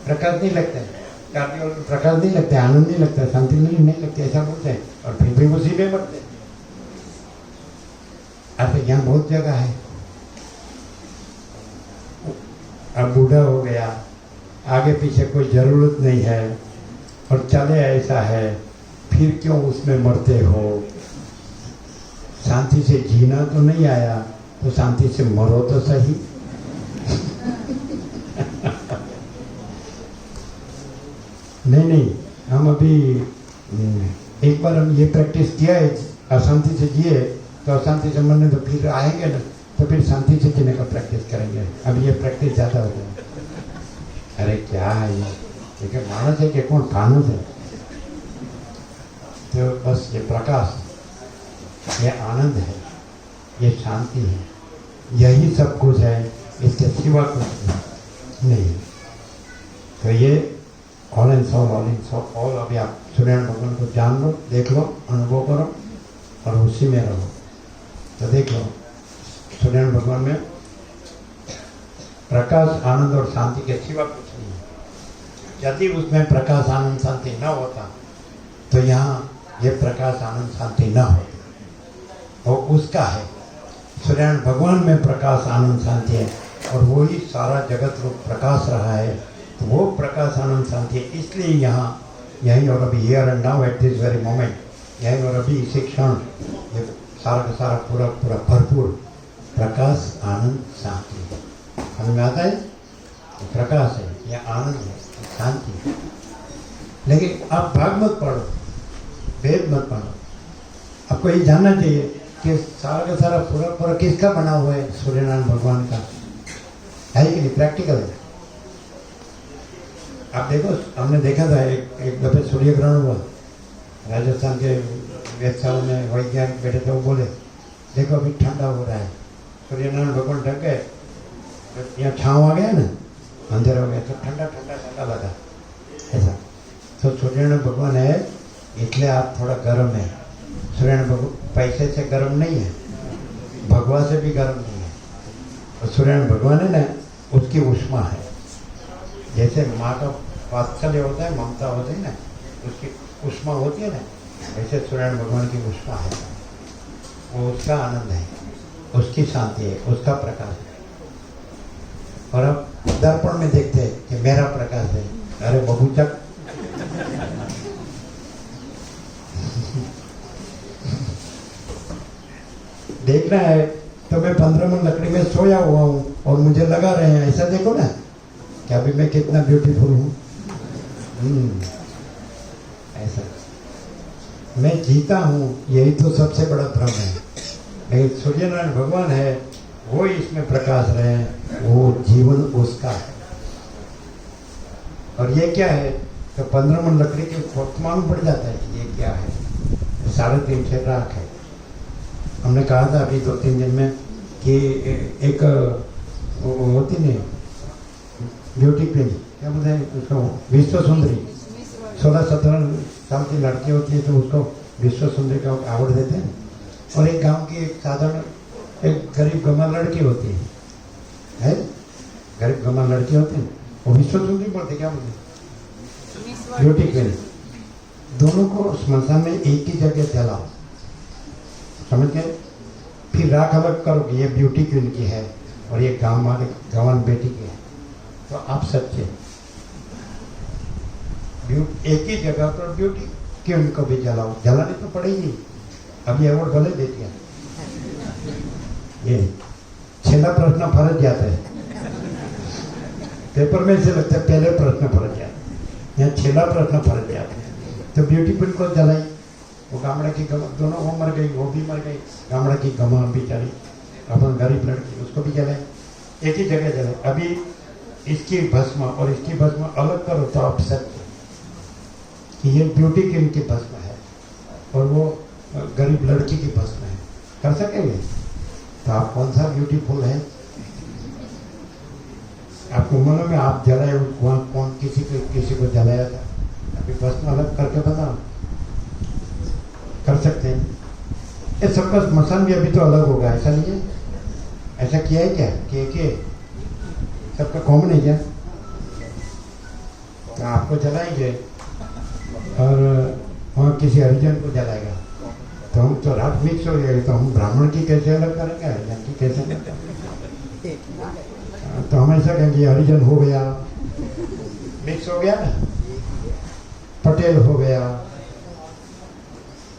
S1: प्रकाश नहीं लगता है, प्रकाश नहीं लगता है, आनंद नहीं लगता है, शांति नहीं लगती, ऐसा बोलते हैं, और फिर भी उसी में मरते हैं। अब यहाँ बहुत जगह है। अब बूढ़ा हो गया, आगे पीछे कोई जरूरत नहीं है, और चले ऐसा है, फिर क्यों उसमें मरते हो? शांति से जीना तो नहीं आया, तो शांति से मरो तो सही। नहीं, हम अभी एक बार हम ये प्रैक्टिस किया है, अशांति से जिए तो अशांति से मरने, तो फिर आएंगे ना, तो फिर शांति से जीने का प्रैक्टिस करेंगे। अब ये प्रैक्टिस ज़्यादा हो गया। अरे क्या है ये मानस है कि कौन फानस है? तो बस ये प्रकाश, ये आनंद है, ये शांति है, यही सब कुछ है, इसके सिवा कुछ नहीं। तो ये all and soul, all in soul, all. अभी आप सूर्यनारायण भगवान को जान लो, देख लो, अनुभव करो, और उसी में रहो। तो देख लो, सूर्यनारायण भगवान में प्रकाश, आनंद और शांति के सिवा कुछ नहीं है। यदि उसमें प्रकाश, आनंद, शांति न होता, तो यहाँ ये प्रकाश, आनंद, शांति न होती। वो उसका है। सूर्यनारायण भगवान में प्रकाश, आनंद, शांति है, और वही सारा जगत रूप प्रकाश रहा है। तो वो प्रकाश, आनंद, शांति है। इसलिए यहाँ, यहीं और अभी, here and now, at this very moment, यहीं और अभी इसी क्षण, ये सारा का सारा पूरा भरपूर प्रकाश, आनंद, शांति है। समझ में आता है? ये प्रकाश है, ये आनंद है, शांति है। लेकिन आप भाग मत पढ़ो, वेद मत पढ़ो। आपको ये जानना चाहिए कि सारा का सारा पूरा किसका बना हुआ है? सूर्यनारायण भगवान का है कि नहीं? प्रैक्टिकल है। आप देखो, हमने देखा था एक दफे सूर्य ग्रहण हुआ, राजस्थान के वेधशाला में वैज्ञानिक बैठे थे, वो बोले देखो अभी ठंडा हो रहा है, सूर्यनारायण भगवान ढक गए, यहाँ छाँव आ गया ना, अंधेरा हो गया, तो ठंडा ठंडा ठंडा लगा ऐसा। तो सूर्यनारायण भगवान है, इसलिए आप थोड़ा गर्म है। सूर्यनारायण भगवान पैसे से गर्म नहीं है, भगवा से भी गर्म नहीं है। और सूर्यनारायण भगवान है ना, उसकी उष्मा है। जैसे माँ का वात्सल्य होता है, ममता होती है ना, उसकी उष्मा होती है ना, वैसे सूर्यनारायण भगवान की उष्मा है। वो उसका आनंद है, उसकी शांति है, उसका प्रकाश है। और अब दर्पण में देखते हैं कि मेरा प्रकाश है, अरे बबूचक। देखना है तो मैं 15 मन लकड़ी में सोया हुआ हूँ और मुझे लगा रहे हैं, ऐसा देखो ना कि अभी मैं कितना ब्यूटीफुल हूँ। ऐसा मैं जीता हूँ, यही तो सबसे बड़ा भ्रम है। लेकिन सूर्यनारायण भगवान है, वो इसमें प्रकाश रहे हैं, वो जीवन उसका है। और ये क्या है, तो 15 मन लकड़ी के वक्त मालूम पड़ जाता है कि ये क्या है। 3.5 राख है। हमने कहा था अभी 2-3 दिन में कि एक होती नहीं ब्यूटी क्वीन, क्या बोलते हैं उसको, विश्व सुंदरी, 16-17 साल की लड़की होती है तो उसको विश्व सुंदरी का अवार्ड देते हैं। और एक गांव की एक साधारण एक गरीब गंवा लड़की होती है, गरीब गंवा लड़की होती है, वो विश्व सुंदरी बोलते, क्या बोलते, ब्यूटी क्वीन। दोनों को स्मशान में एक ही जगह जलाओ, समझ गए? फिर राख अलग करो कि ये ब्यूटी क्वीन की है और ये गांव वाले गंवान बेटी की है, तो आप सच्चे। एक ही जगह पर ब्यूटी क्वीन को भी जलाओ, जलाने तो पड़ेगी। अभी अवार्ड भले दे दिया, ये 6 प्रश्न फर्ज जाता है पेपर में, से लगता है पहले प्रश्न फर्ज जाता है, यहाँ 6 प्रश्न फर्ज जाते हैं। तो ब्यूटी क्वीन को जलाई, वो गामड़ा की गमा, दोनों वो मर गई, वो भी मर गई। गामड़ा की गमा बेचारी, अपन गरीब लड़की, उसको भी जलाए, एक ही जगह जलाए। अभी इसकी भस्म और इसकी भस्म अलग करो तो आप सच कि ये ब्यूटी क्वीन की भस्म है और वो गरीब लड़की की भस्म है, कर सकेंगे? तो आप कौन सा ब्यूटीफुल है? आपको मालूम है आप जलाए, वहाँ कौन किसी को जलाया था? अभी भस्म अलग करके बताओ, कर सकते हैं? ये सबका स्मशान भी अभी तो अलग होगा, ऐसा नहीं है? ऐसा किया है क्या कि सबका कॉमन है क्या? तो आपको जलाएंगे और वहाँ किसी हरिजन को जलाएगा, तो हम तो रात मिक्स हो जाएगी, तो हम ब्राह्मण की कैसे अलग करेंगे, हरिजन की कैसे अलग करेंगे? तो हम ऐसा कहेंगे हरिजन हो गया, मिक्स हो गया ना, पटेल हो गया,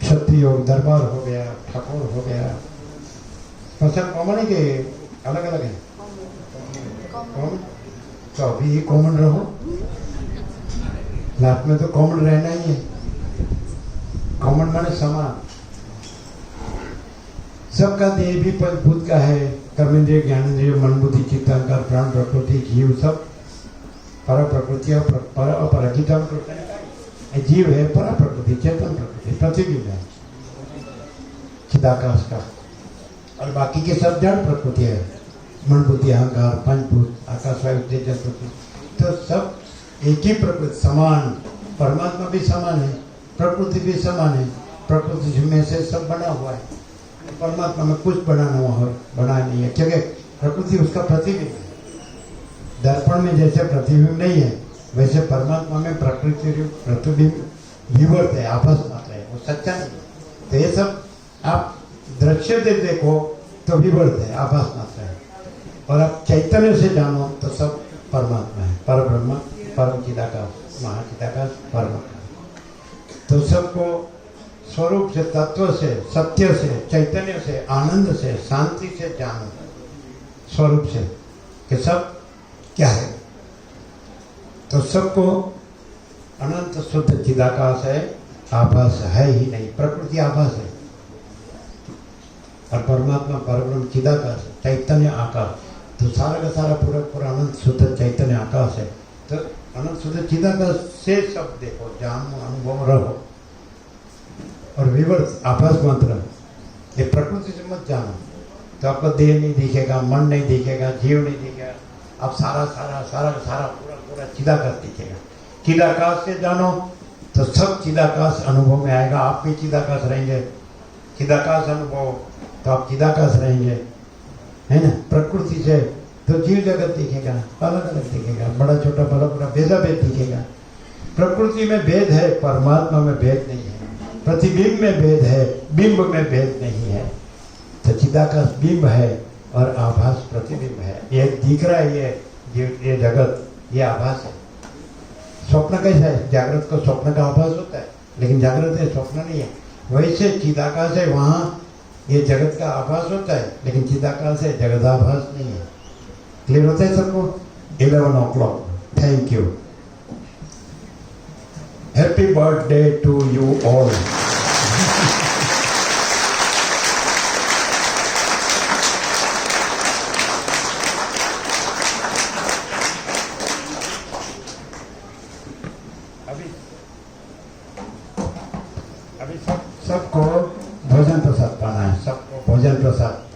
S1: क्षत्रिय दरबार हो गया, ठाकुर हो गया। फसल कॉमन है कि अलग अलग है? कॉमन। तो अभी ही कॉमन रहो, लाइफ में तो कॉमन रहना ही है। कॉमन माने समान, सबका देह भी पंचभूत का है, कर्मेंद्रिय, ज्ञानेंद्रिय, मन, बुद्धि, चित्त, अहंकार, प्राण, प्रकृति, जीव, सब पर प्रकृति और पर अपराजिता जीव है, पर प्रकृति, चेतन प्रकृति, प्रतिबिंब है चिदाकाश का, और बाकी के सब जड़ प्रकृति है, मन, बुद्धि, अहंकार, पंचभूत, आकाश, वायु, तेजस, पृथ्वी, तो सब एक ही प्रकृति, समान। परमात्मा भी समान है, प्रकृति भी समान है, प्रकृति में से सब बना हुआ है। परमात्मा में कुछ बना नहीं है, क्योंकि प्रकृति उसका प्रतिबिंब है। दर्पण में जैसे प्रतिबिंब नहीं है, वैसे परमात्मा में प्रकृति प्रतिबिंब विवर्त है, आभास मात्र है, वो सच्चा नहीं है। तो ये सब आप दृश्य से देखो तो विवर्त है, आभास मात्र है, और आप चैतन्य से जानो तो सब परमात्मा है, पर ब्रह्म, परम चिदाकाश, महाचिदाकाश, परमात्मा। तो सबको स्वरूप से, तत्व से, सत्य से, चैतन्य से, आनंद से, शांति से जानो, स्वरूप से कि सब क्या है। तो सबको अनंत शुद्ध चिदाकाश है, आभास है ही नहीं, प्रकृति आभास है और परमात्मा परब्रह्म चिदाकाश, चैतन्य आकाश। तो सारा का सारा पूरा अनंत शुद्ध चैतन्य आकाश है। तो अनंत शुद्ध चिदाकाश से सब देखो, जानो, अनुभव रहो, और विवर्त आभास मात्र, ये प्रकृति से मत जानो। तो आपका देह नहीं दिखेगा, मन नहीं दिखेगा, जीव नहीं दिखेगा, आप सारा पूरा चिदाकाश दिखेगा। चिदाकाश से जानो तो सब चिदाकाश अनुभव में आएगा, आप भी चिदाकाश रहेंगे, चिदाकाश अनुभव, तो आप चिदाकाश रहेंगे, है ना। प्रकृति से तो जीव जगत दिखेगा, अलग अलग दिखेगा, बड़ा छोटा बड़ा पूरा भेदा भेद दिखेगा। प्रकृति में भेद है, परमात्मा में भेद नहीं है। प्रतिबिंब में भेद है, बिंब में भेद नहीं है। तो चिदाकाश बिंब है और आभास प्रतिबिंब है। ये दिख रहा है, ये जगत, ये आभास है। स्वप्न कैसा है? जागृत को स्वप्न का आभास होता है, लेकिन जागृत है, स्वप्न नहीं है। वैसे चिदाकाश है, वहाँ ये जगत का आभास होता है, लेकिन चिदाकाश है, जगदाभास नहीं है। क्लियर होता है सबको? 11 o'clock. Thank you. Happy birthday to you all. सबको भोजन प्रसाद पाना है, सबको भोजन प्रसाद।